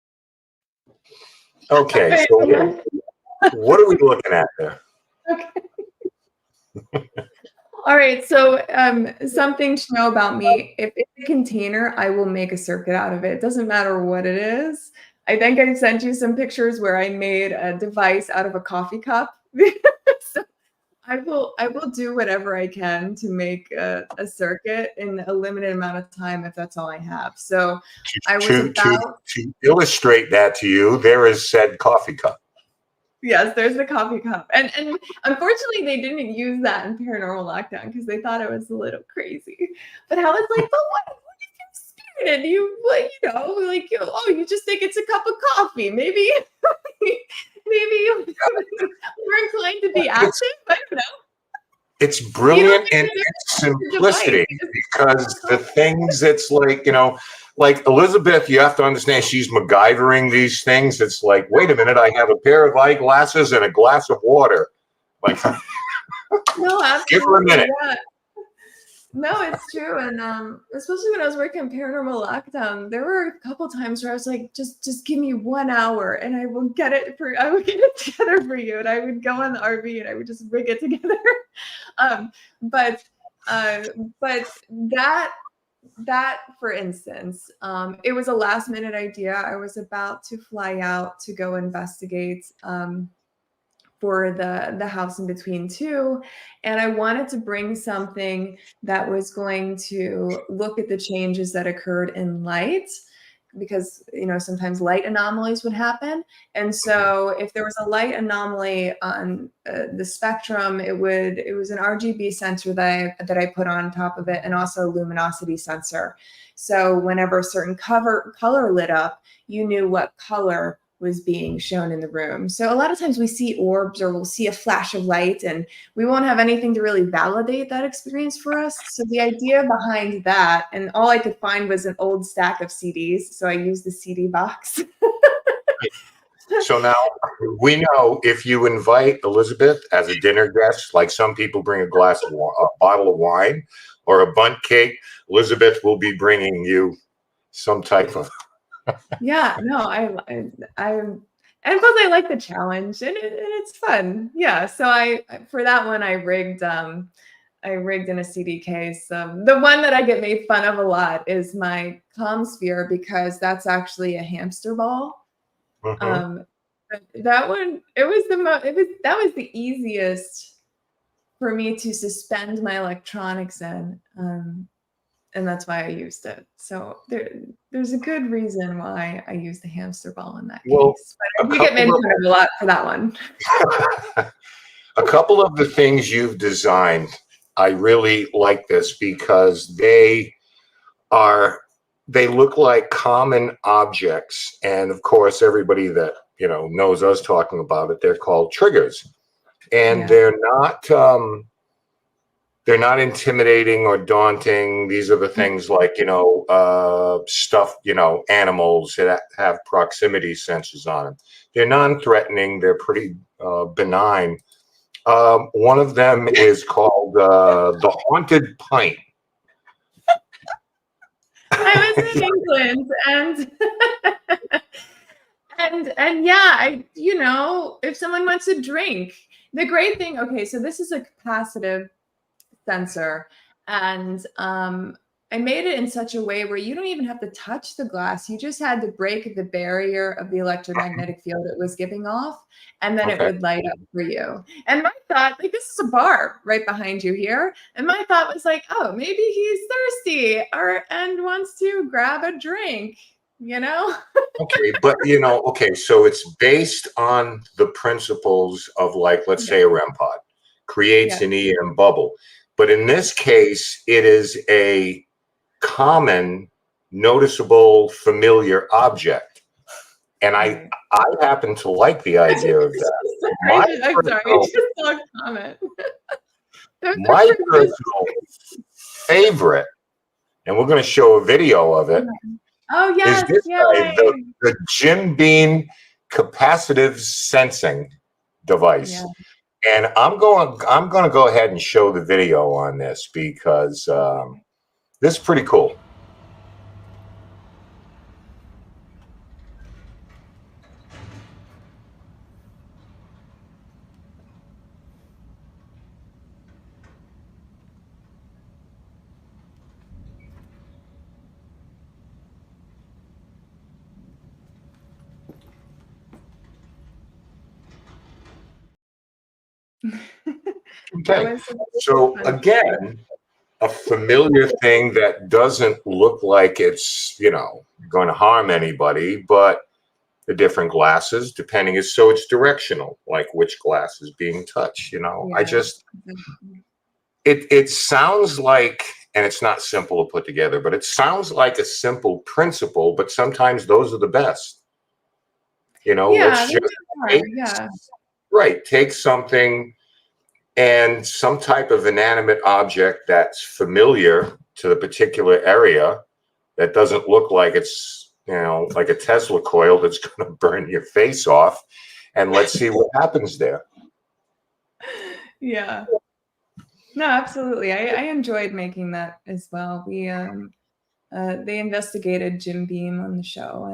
Okay, so what are we looking at there? Okay. All right. So something to know about me. If it's a container, I will make a circuit out of it. It doesn't matter what it is. I think I sent you some pictures where I made a device out of a coffee cup. So I will do whatever I can to make a circuit in a limited amount of time if that's all I have. So I was to illustrate that to you, there is said coffee cup. Yes, there's the coffee cup. And unfortunately, they didn't use that in Paranormal Lockdown because they thought it was a little crazy. But I was like, but what if you're spirited? You just think it's a cup of coffee. Maybe you're inclined to be active. I don't know. It's brilliant in its simplicity, because the things, it's like, like Elizabeth, you have to understand, she's MacGyvering these things. It's like, wait a minute, I have a pair of eyeglasses and a glass of water. Like, no, absolutely. Give her a minute. Yeah. No, it's true. And especially when I was working Paranormal Lockdown, there were a couple times where I was like, just give me 1 hour and I will get it together for you. And I would go on the RV and I would just rig it together. But that, for instance, it was a last minute idea. I was about to fly out to go investigate for the house in between two. And I wanted to bring something that was going to look at the changes that occurred in light, because, sometimes light anomalies would happen. And so if there was a light anomaly on the spectrum, it was an RGB sensor that I put on top of it, and also a luminosity sensor. So whenever a certain color lit up, you knew what color was being shown in the room. So a lot of times we see orbs, or we'll see a flash of light, and we won't have anything to really validate that experience for us. So the idea behind that, and all I could find was an old stack of CDs. So I used the CD box. So now we know, if you invite Elizabeth as a dinner guest, like some people bring a bottle of wine or a bundt cake, Elizabeth will be bringing you some type of. Yeah, no, and plus I like the challenge, and it's fun. Yeah, so for that one I rigged in a CD case. The one that I get made fun of a lot is my calm sphere, because that's actually a hamster ball. That one, that was the easiest for me to suspend my electronics in. And that's why I used it. So there's a good reason why I used the hamster ball in that case. But you get made fun of a lot for that one. A couple of the things you've designed, I really like this, because they look like common objects. And of course, everybody that knows us talking about it, they're called triggers. And they're not intimidating or daunting. These are the things like, stuff, animals that have proximity sensors on them. They're non-threatening. They're pretty benign. One of them is called the Haunted Pint. I was in England, and yeah, if someone wants a drink, the great thing, okay, so this is a capacitive sensor, and I made it in such a way where you don't even have to touch the glass. You just had to break the barrier of the electromagnetic field it was giving off, and then it would light up for you. And my thought, like, this is a bar right behind you here, and my thought was like, oh, maybe he's thirsty and wants to grab a drink, Okay, but so it's based on the principles of, like, let's say a REM pod. creates an EM bubble. But in this case, it is a common, noticeable, familiar object. And I happen to like the idea of that. I'm sorry, I just saw a comment. My personal favorite, and we're going to show a video of it, oh yes, is this guy, the Jim Beam capacitive sensing device. And I'm going to go ahead and show the video on this because this is pretty cool. Okay, so again, a familiar thing that doesn't look like it's, you know, going to harm anybody, but the different glasses, depending, is so it's directional, like which glass is being touched, you know. I just, it sounds like, and it's not simple to put together, but it sounds like a simple principle, but sometimes those are the best. You know, let's just take something and some type of inanimate object that's familiar to the particular area that doesn't look like it's, you know, like a Tesla coil that's going to burn your face off, and let's see what happens there. Yeah. No, absolutely. I enjoyed making that as well. We they investigated Jim Beam on the show,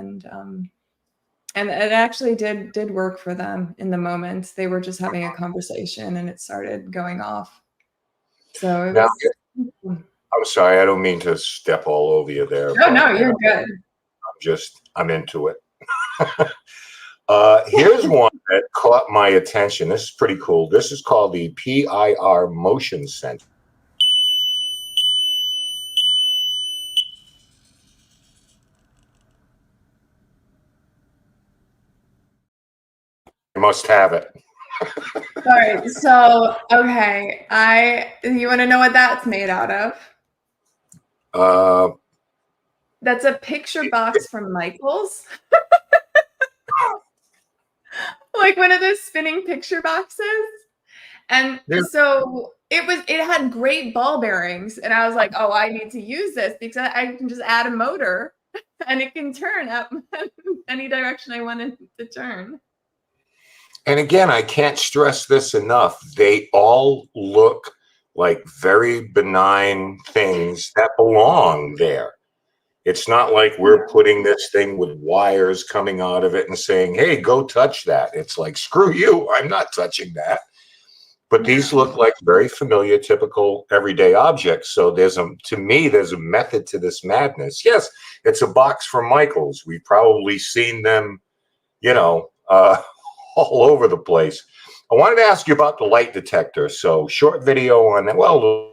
and it actually did work for them in the moment. They were just having a conversation and it started going off. So it was, I'm sorry, I don't mean to step all over you there. No, you're good. I'm into it. Here's one that caught my attention. This is pretty cool. This is called the PIR motion sensor. I must have it. All right. So, okay. You want to know what that's made out of? That's a picture box from Michael's. Like one of those spinning picture boxes. And so it had great ball bearings. And I was like, oh, I need to use this because I can just add a motor and it can turn up any direction I want it to turn. And again, I can't stress this enough. They all look like very benign things that belong there. It's not like we're putting this thing with wires coming out of it and saying, hey, go touch that. It's like, screw you, I'm not touching that. But these look like very familiar, typical, everyday objects. So to me, there's a method to this madness. Yes, it's a box from Michael's. We've probably seen them, you know, all over the place. I wanted to ask you about the light detector. So short video on that. Well,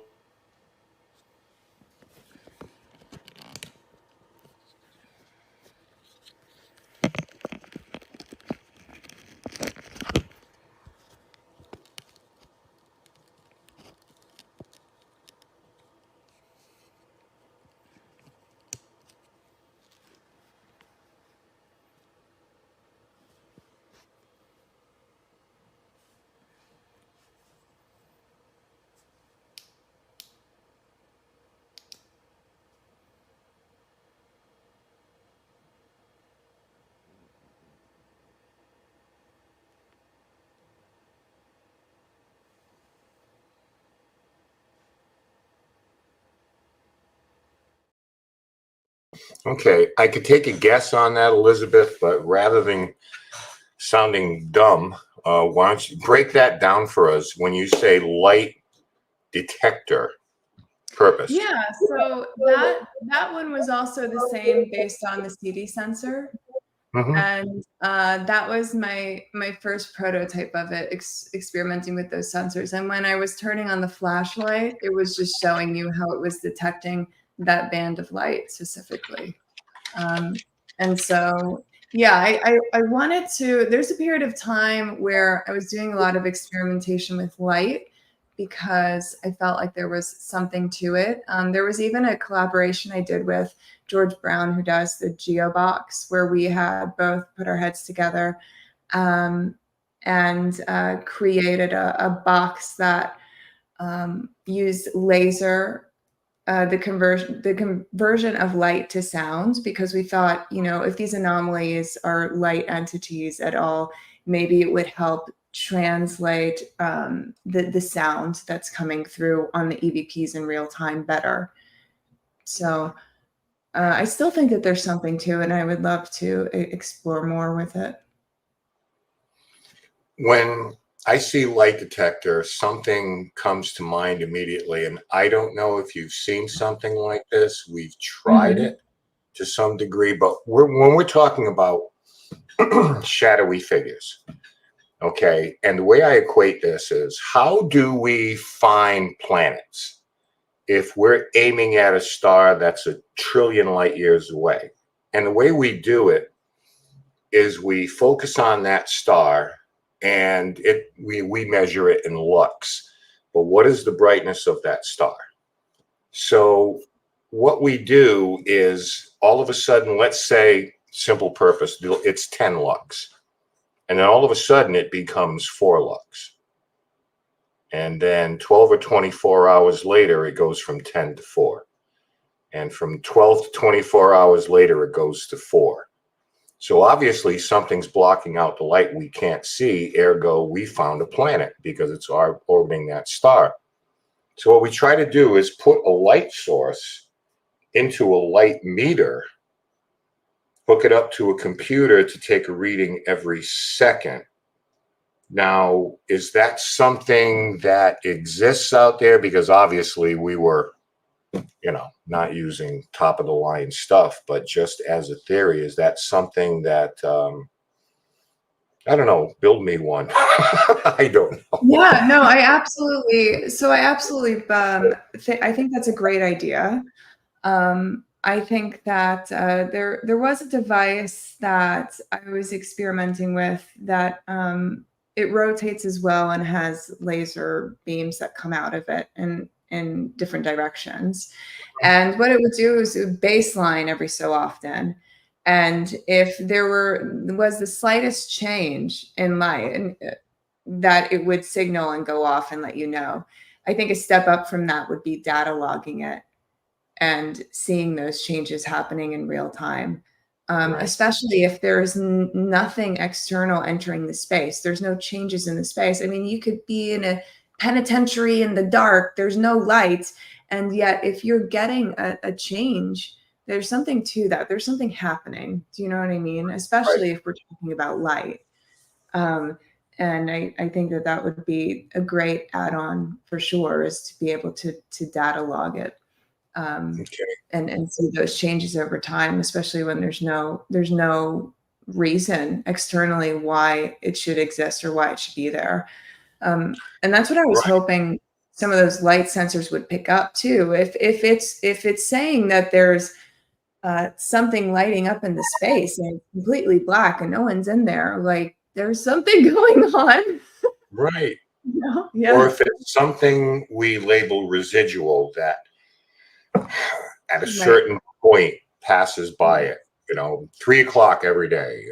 okay, I could take a guess on that, Elizabeth, but rather than sounding dumb, why don't you break that down for us when you say light detector purpose? Yeah, so that one was also the same based on the CD sensor. And that was my first prototype of it, experimenting with those sensors. And when I was turning on the flashlight, it was just showing you how it was detecting that band of light specifically. And so, yeah, I wanted to, there's a period of time where I was doing a lot of experimentation with light because I felt like there was something to it. There was even a collaboration I did with George Brown, who does the GeoBox, where we had both put our heads together and created a box that used laser, the conversion of light to sound, because we thought, you know, if these anomalies are light entities at all, maybe it would help translate the sound that's coming through on the EVPs in real time better. So I still think that there's something to it, and I would love to explore more with it. When I see light detector, something comes to mind immediately. And I don't know if you've seen something like this. We've tried it to some degree, but when we're talking about shadowy figures, okay, and the way I equate this is, how do we find planets if we're aiming at a star that's 1 trillion light years away? And the way we do it is we focus on that star, and we measure it in lux. But what is the brightness of that star? So what we do is, all of a sudden, let's say, simple purpose, it's 10 lux. And then all of a sudden it becomes 4 lux. And then 12 or 24 hours later, it goes from 10 to 4. And from 12 to 24 hours later, it goes to 4. So obviously something's blocking out the light we can't see, ergo we found a planet because it's orbiting that star. So what we try to do is put a light source into a light meter, hook it up to a computer to take a reading every second. Now, is that something that exists out there? Because obviously we were, you know, not using top of the line stuff, but just as a theory, is that something that, I don't know, build me one. I don't know. Yeah, no, I absolutely I think that's a great idea. I think that there was a device that I was experimenting with that it rotates as well and has laser beams that come out of it in different directions. And what it would do is it would baseline every so often. And if there was the slightest change in light, that it would signal and go off and let you know. I think a step up from that would be data logging it and seeing those changes happening in real time. Right. Especially if there's nothing external entering the space. There's no changes in the space. I mean, you could be in a penitentiary in the dark, there's no lights, and yet if you're getting a change, there's something to that. There's something happening. Do you know what I mean? Especially if we're talking about light. And I think that would be a great add-on for sure, is to be able to data log it. And see those changes over time, especially when there's no reason externally why it should exist or why it should be there. And that's what I was hoping some of those light sensors would pick up too. If it's saying that there's something lighting up in the space and it's completely black and no one's in there, like there's something going on. Right. Yeah. Or if it's something we label residual that at a certain point passes by it, 3 o'clock every day,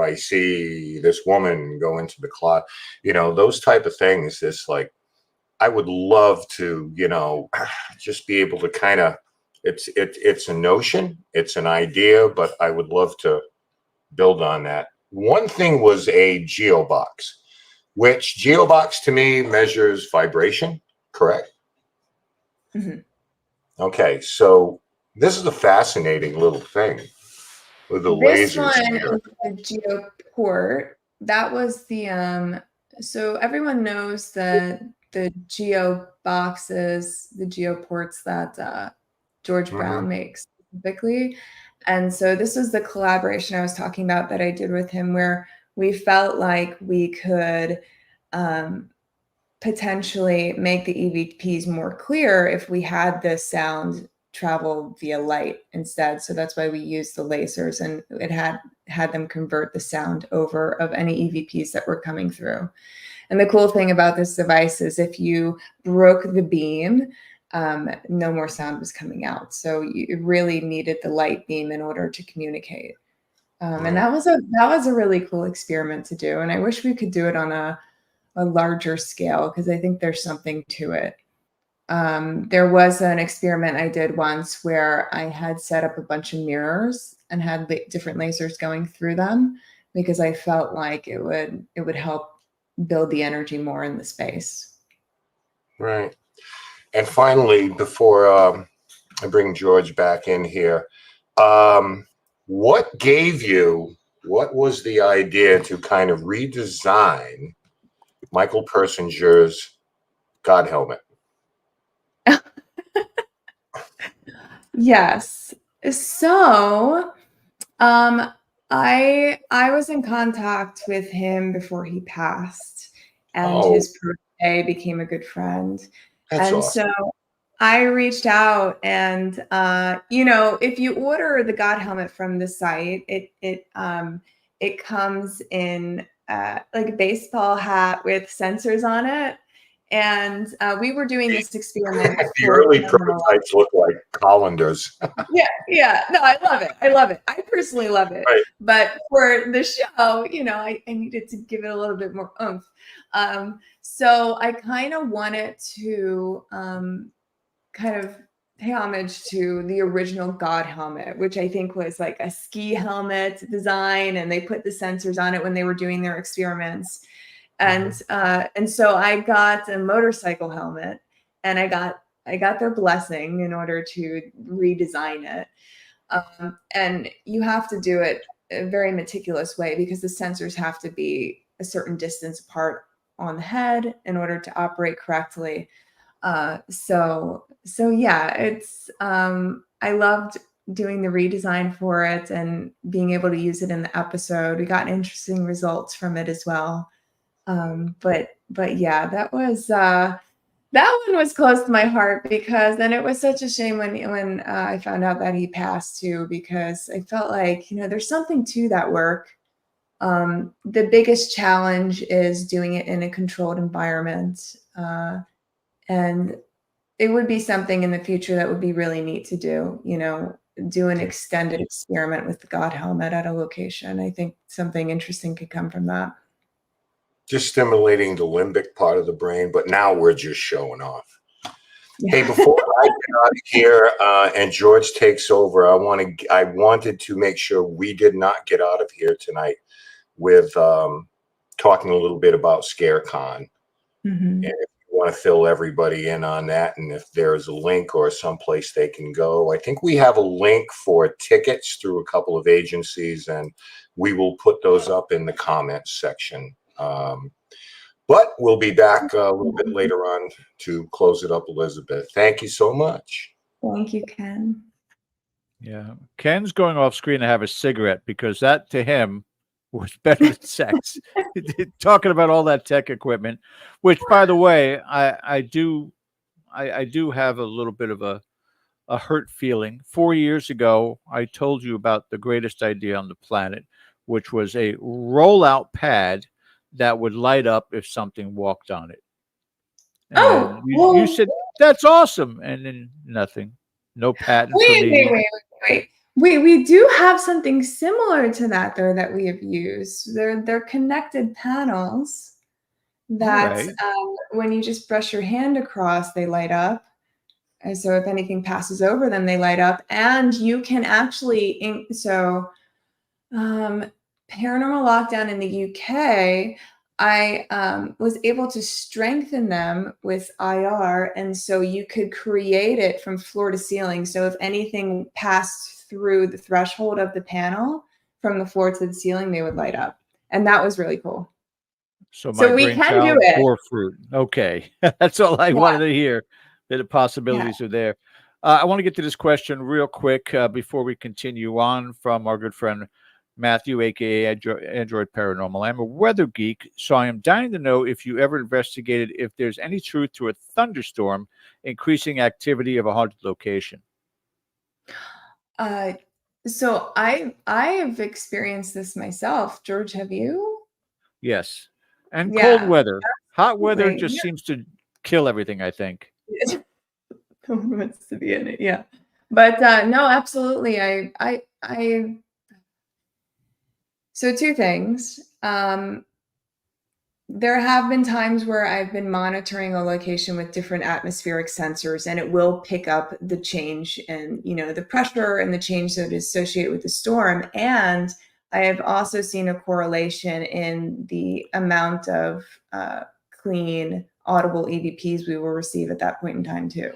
I see this woman go into the closet, those type of things. It's like, I would love to, just be able to kind of, it's a notion, it's an idea, but I would love to build on that. One thing was a geobox, which geobox to me measures vibration, correct? Mm-hmm. Okay, so this is a fascinating little thing with the this lasers. This one is the geoport. That was the so everyone knows that the geo boxes, the geoports that George Brown makes specifically. And so this was the collaboration I was talking about that I did with him, where we felt like we could potentially make the EVPs more clear if we had the sound travel via light instead. So that's why we used the lasers, and it had had them convert the sound over of any EVPs that were coming through. And the cool thing about this device is if you broke the beam, no more sound was coming out. So you really needed the light beam in order to communicate. And that was a really cool experiment to do. And I wish we could do it on a larger scale, because I think there's something to it. There was an experiment I did once where I had set up a bunch of mirrors and had different lasers going through them, because I felt like it would help build the energy more in the space. Right. And finally, before I bring George back in here, what was the idea to kind of redesign Michael Persinger's God helmet? Yes. So, I was in contact with him before he passed, and his protege became a good friend. That's And awesome. so I reached out, and if you order the God helmet from the site, it comes in like a baseball hat with sensors on it. And we were doing this experiment. The early prototypes look like colanders. Yeah. No, I love it. I personally love it. Right. But for the show, I needed to give it a little bit more oomph. So I kind of wanted to kind of pay homage to the original God helmet, which I think was like a ski helmet design, and they put the sensors on it when they were doing their experiments. And so I got a motorcycle helmet, and I got their blessing in order to redesign it. And you have to do it a very meticulous way, because the sensors have to be a certain distance apart on the head in order to operate correctly. So yeah, it's I loved doing the redesign for it and being able to use it in the episode. We got interesting results from it as well. But yeah, that one was close to my heart, because then it was such a shame when I found out that he passed too, because I felt like, there's something to that work. The biggest challenge is doing it in a controlled environment. And it would be something in the future that would be really neat to do, do an extended experiment with the God helmet at a location. I think something interesting could come from that. Just stimulating the limbic part of the brain, but now we're just showing off. Yeah. Hey, before I get out of here and George takes over, I wanted to make sure we did not get out of here tonight with talking a little bit about ScareCon. And if you want to fill everybody in on that, and if there's a link or someplace they can go, I think we have a link for tickets through a couple of agencies, and we will put those up in the comments section. But we'll be back a little bit later on to close it up, Elizabeth. Thank you so much. Thank you, Ken. Yeah. Ken's going off screen to have a cigarette, because that to him was better than sex. Talking about all that tech equipment, which, by the way, I do have a little bit of a hurt feeling. 4 years ago, I told you about the greatest idea on the planet, which was a rollout pad that would light up if something walked on it. And you said, that's awesome. And then nothing. No patent for me. Wait. We do have something similar to that, though, that we have used. They're connected panels that when you just brush your hand across, they light up. And so if anything passes over them, they light up. And you can actually, Paranormal Lockdown in the UK, I was able to strengthen them with IR, and so you could create it from floor to ceiling. So if anything passed through the threshold of the panel from the floor to the ceiling, they would light up, and that was really cool. So we can do it. Poor fruit. Okay, that's all I wanted to hear. That the possibilities are there. I want to get to this question real quick before we continue on from our good friend Matthew, aka Android Paranormal. I'm a weather geek, so I am dying to know if you ever investigated if there's any truth to a thunderstorm increasing activity of a haunted location. So I have experienced this myself. George, have you? Yes. And cold Yeah, weather. Hot weather absolutely. just seems to kill everything, I think. Yeah. No one wants to be in it. Yeah. But no, absolutely. So two things. There have been times where I've been monitoring a location with different atmospheric sensors, and it will pick up the change in, the pressure and the change that is associated with the storm. And I have also seen a correlation in the amount of clean, audible EVPs we will receive at that point in time too.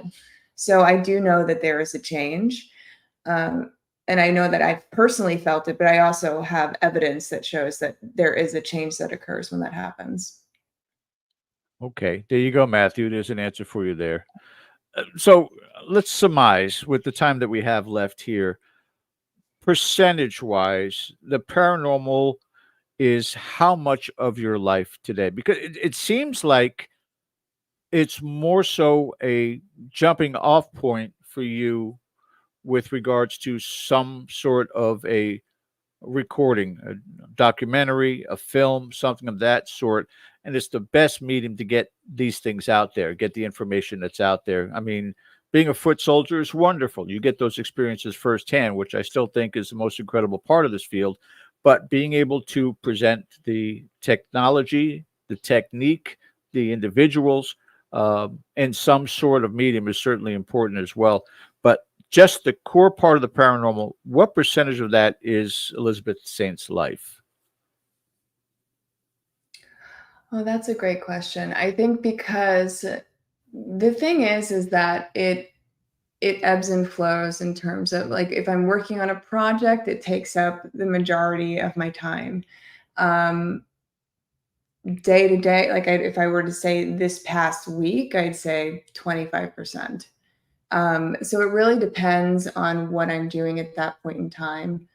So I do know that there is a change. Um, and I know that I've personally felt it, but I also have evidence that shows that there is a change that occurs when that happens. Okay. There you go, Matthew. There's an answer for you there. So let's surmise with the time that we have left here, percentage wise, the paranormal is how much of your life today? Because it seems like it's more so a jumping off point for you with regards to some sort of a recording, a documentary, a film, something of that sort. And it's the best medium to get these things out there, get the information that's out there. I mean, being a foot soldier is wonderful. You get those experiences firsthand, which I still think is the most incredible part of this field. But being able to present the technology, the technique, the individuals in some sort of medium is certainly important as well. But just the core part of the paranormal, what percentage of that is Elizabeth Saint's life? Oh, that's a great question. I think because the thing is that it ebbs and flows in terms of, like, if I'm working on a project, it takes up the majority of my time. Um, Day to day, like, if I were to say this past week, I'd say 25%. So it really depends on what I'm doing at that point in time,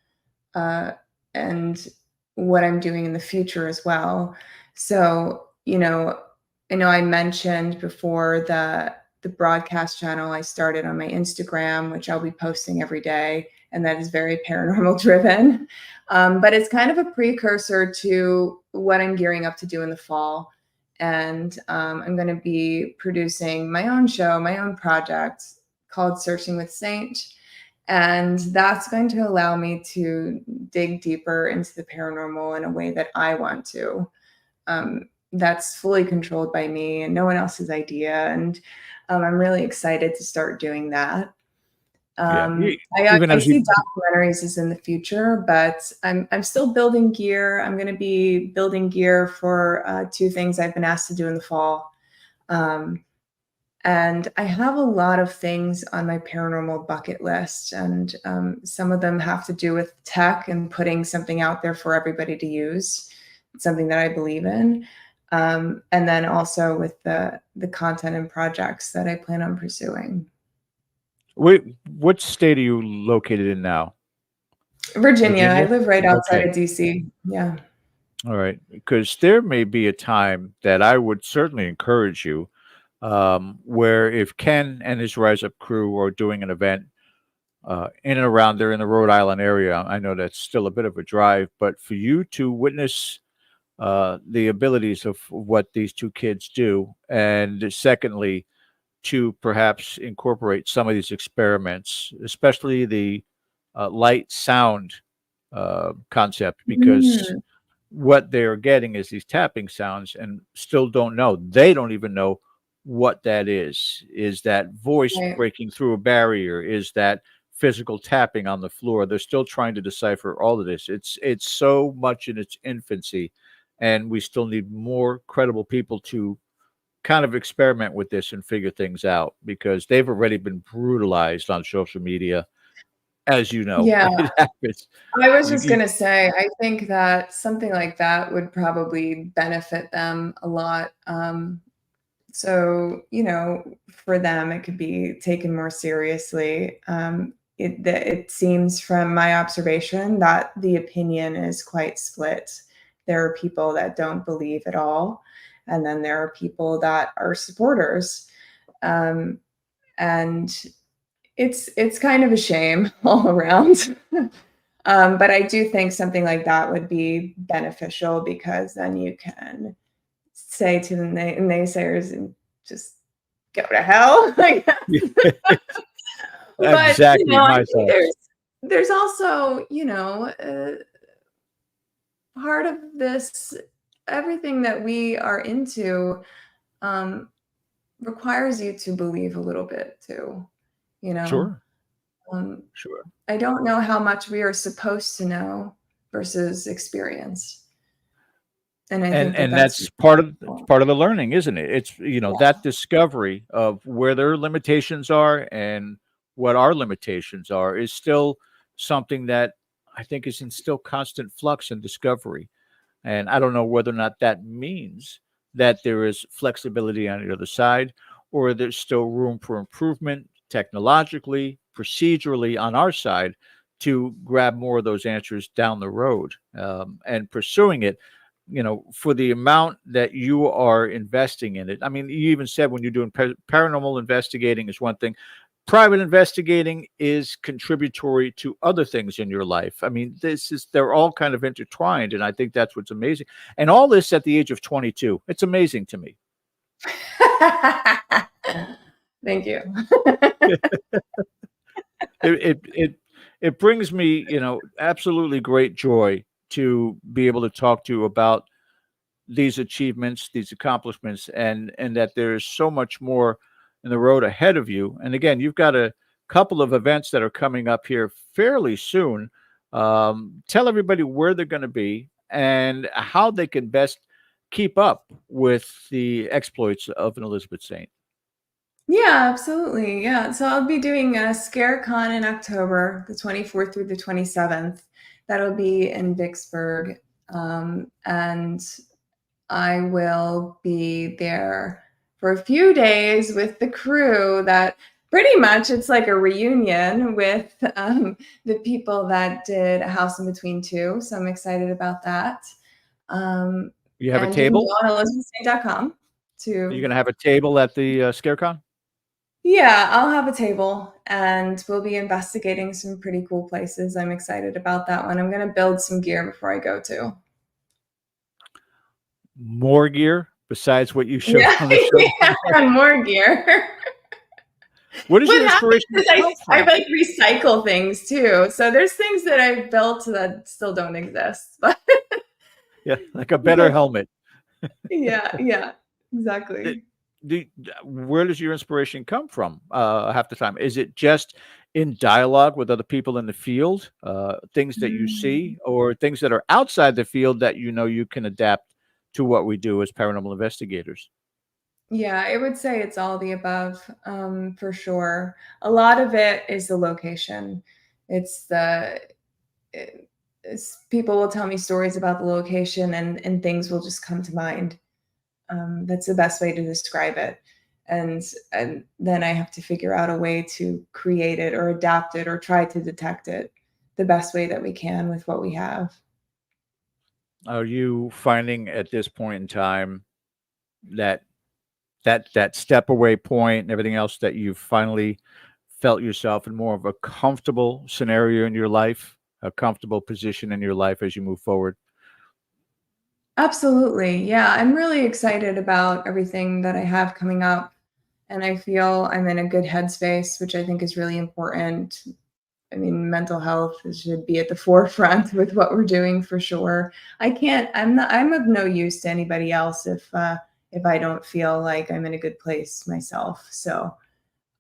uh, and what I'm doing in the future as well. So, I know I mentioned before the broadcast channel I started on my Instagram, which I'll be posting every day, and that is very paranormal driven. But it's kind of a precursor to what I'm gearing up to do in the fall. And I'm going to be producing my own show, my own project called Searching with Saint. And that's going to allow me to dig deeper into the paranormal in a way that I want to. That's fully controlled by me and no one else's idea. And I'm really excited to start doing that. Yeah. Even I as you, see documentaries as in the future, but I'm still building gear. I'm going to be building gear for two things I've been asked to do in the fall. Um, and I have a lot of things on my paranormal bucket list, and some of them have to do with tech and putting something out there for everybody to use. It's something that I believe in. And then also with the content and projects that I plan on pursuing. what state are you located in now? Virginia, I Virginia? live right outside Okay. of DC. Yeah. All right. Because there may be a time that I would certainly encourage you, where if Ken and his Rise Up crew are doing an event in and around there in the Rhode Island area, I know that's still a bit of a drive, but for you to witness the abilities of what these two kids do, and secondly, to perhaps incorporate some of these experiments, especially the light sound concept, because Mm, what they're getting is these tapping sounds and still don't know. They don't even know what that is. Is that voice right. breaking through a barrier? Is that physical tapping on the floor? They're still trying to decipher all of this. It's so much in its infancy, and we still need more credible people to kind of experiment with this and figure things out, because they've already been brutalized on social media, as you know. Yeah. It happens. I was You, just you gonna say, I think that something like that would probably benefit them a lot. So, for them, it could be taken more seriously. It seems from my observation that the opinion is quite split. There are people that don't believe at all, and then there are people that are supporters. Um, and it's kind of a shame all around. But I do think something like that would be beneficial because then you can say to the naysayers and just go to hell. I guess. But Exactly I my think thoughts. there's also part of this, everything that we are into um, requires you to believe a little bit too. You know, Sure, um, sure. I don't know how much we are supposed to know versus experience, and I think that And that's that's part of the learning, isn't it? It's yeah, that discovery of where their limitations are and what our limitations are is still something that I think is in still constant flux and discovery. And I don't know whether or not that means that there is flexibility on the other side, or there's still room for improvement technologically, procedurally on our side to grab more of those answers down the road, and pursuing it. For the amount that you are investing in it. I mean, you even said when you're doing paranormal investigating is one thing. Private investigating is contributory to other things in your life. I mean, they're all kind of intertwined, and I think that's what's amazing. And all this at the age of 22. It's amazing to me. thank you. It brings me, absolutely great joy to be able to talk to you about these achievements, these accomplishments, and that there's so much more in the road ahead of you. And again, you've got a couple of events that are coming up here fairly soon. Tell everybody where they're going to be and how they can best keep up with the exploits of an Elizabeth Saint. Yeah, absolutely. Yeah. So I'll be doing a ScareCon in October, the 24th through the 27th. That'll be in Vicksburg. And I will be there for a few days with the crew that pretty much it's like a reunion with the people that did A House in Between Two. So I'm excited about that. You have a And you can go table? on elizabethsaint.com You're to going to have a table at the ScareCon? yeah, I'll have a table and we'll be investigating some pretty cool places. I'm excited about that one. I'm going to build some gear before I go too. More gear besides what you showed Yeah, on the show? yeah, more gear. Where does What your happens inspiration is come I from? like recycle things too. So there's things that I've built that still don't exist. But Yeah, like a better helmet. yeah, Uh, exactly. where does your inspiration come from half the time? Is it just in dialogue with other people in the field, things that you see, or things that are outside the field that you can adapt to what we do as paranormal investigators? Yeah, I would say it's all the above, for sure. A lot of it is the location. It's the people will tell me stories about the location and things will just come to mind. That's the best way to describe it. And then I have to figure out a way to create it or adapt it or try to detect it the best way that we can with what we have. Are you finding at this point in time that that step away point and everything else that you've finally felt yourself in more of a comfortable scenario in your life, a comfortable position in your life as you move forward? Absolutely. Yeah, I'm really excited about everything that I have coming up. And I feel I'm in a good headspace, which I think is really important. I mean, mental health should be at the forefront with what we're doing for sure. I'm of no use to anybody else if I don't feel like I'm in a good place myself. So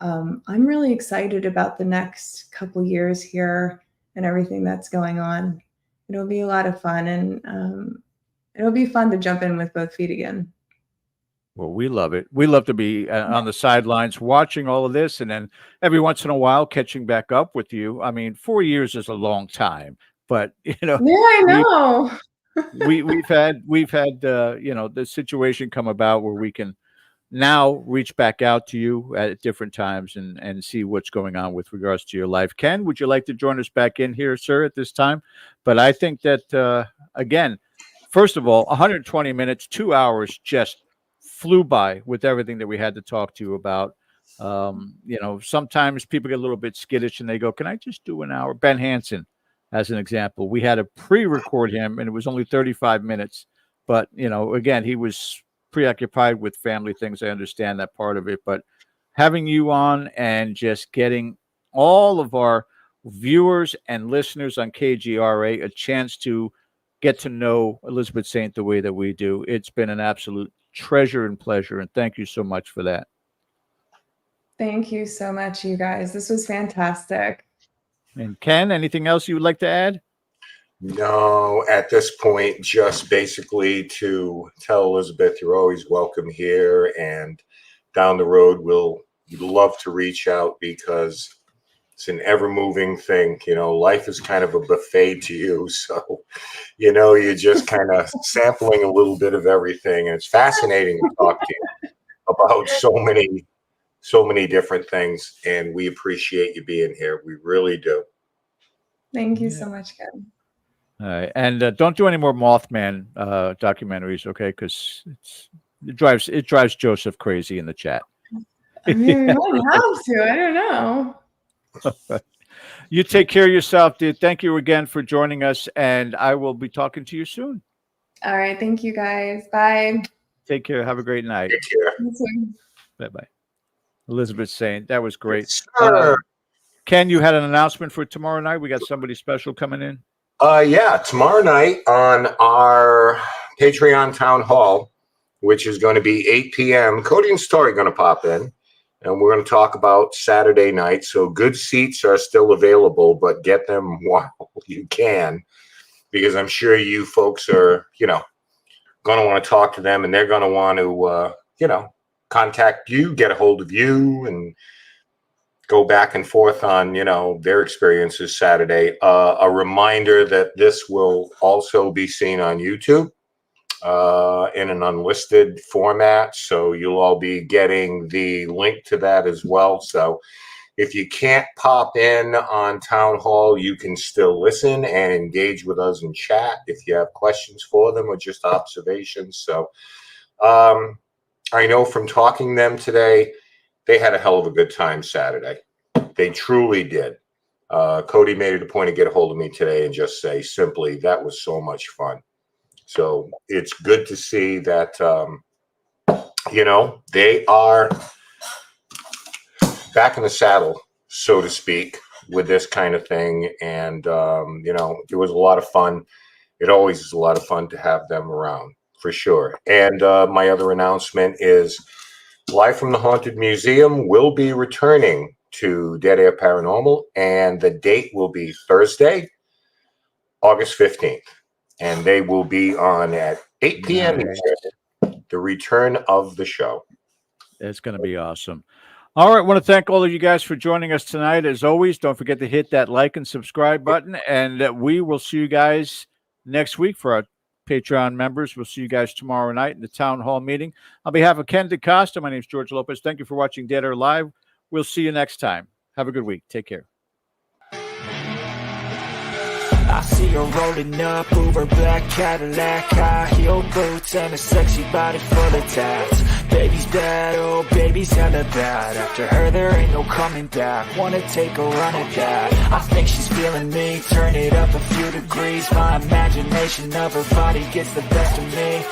I'm really excited about the next couple years here and everything that's going on. It'll be a lot of fun and it'll be fun to jump in with both feet again. Well, we love it. We love to be on the sidelines watching all of this, and then every once in a while catching back up with you. I mean, 4 years is a long time, but Yeah, I we know. we've had the situation come about where we can now reach back out to you at different times and see what's going on with regards to your life. Ken, would you like to join us back in here, sir, at this time? But I think that again, first of all, 120 minutes, 2 hours just flew by with everything that we had to talk to you about. Sometimes people get a little bit skittish and they go, can I just do an hour? Ben Hansen, as an example, we had to pre-record him and it was only 35 minutes. But, again, he was preoccupied with family things. I understand that part of it. But having you on and just getting all of our viewers and listeners on KGRA a chance to get to know Elizabeth Saint the way that we do, it's been an absolute treasure and pleasure. And thank you so much for that. Thank you so much, you guys. This was fantastic. And Ken, anything else you would like to add? No, at this point, just basically to tell Elizabeth you're always welcome here, and down the road we'd love to reach out because it's an ever-moving thing. Life is kind of a buffet to you, so you're just kind of sampling a little bit of everything, and it's fascinating to talk to you about so many different things, and we appreciate you being here. We really do. Thank you so much, Ken. All right, and don't do any more Mothman documentaries, okay? Because it drives Joseph crazy in the chat. I mean, we might have to. I don't know. You take care of yourself, dude. Thank you again for joining us, and I will be talking to you soon. All right, thank you guys. Bye. Take care. Have a great night. Take care. Bye-bye. Elizabeth Saint, that was great. Sure. Ken, you had an announcement for tomorrow night. We got somebody special coming in. Yeah, tomorrow night on our Patreon town hall, which is going to be 8 p.m. Cody and Story are going to pop in, and we're going to talk about Saturday night. So good seats are still available, but get them while you can, because I'm sure you folks are, going to want to talk to them, and they're going to want to, contact you, get a hold of you, and go back and forth on, their experiences Saturday. A reminder that this will also be seen on YouTube in an unlisted format. So you'll all be getting the link to that as well. So if you can't pop in on Town Hall, you can still listen and engage with us in chat if you have questions for them or just observations. So I know from talking to them today, they had a hell of a good time Saturday. They truly did. Cody made it a point to get a hold of me today and just say simply, that was so much fun. So it's good to see that, they are back in the saddle, so to speak, with this kind of thing. And, it was a lot of fun. It always is a lot of fun to have them around, for sure. And my other announcement is Live from the Haunted Museum will be returning to Dead Air Paranormal, and the date will be Thursday, August 15th. And they will be on at 8 p.m. The return of the show. It's going to be awesome. All right. I want to thank all of you guys for joining us tonight. As always, don't forget to hit that like and subscribe button. And we will see you guys next week for our Patreon members. We'll see you guys tomorrow night in the town hall meeting. On behalf of Ken DaCosta, my name is George Lopez. Thank you for watching Dead Air Live. We'll see you next time. Have a good week. Take care. I see her rolling up, Uber black Cadillac, high heel boots and a sexy body full of tats. Baby's bad, oh baby's hella bad. After her there ain't no coming back. Wanna take a run at that. I think she's feeling me, turn it up a few degrees. My imagination of her body gets the best of me.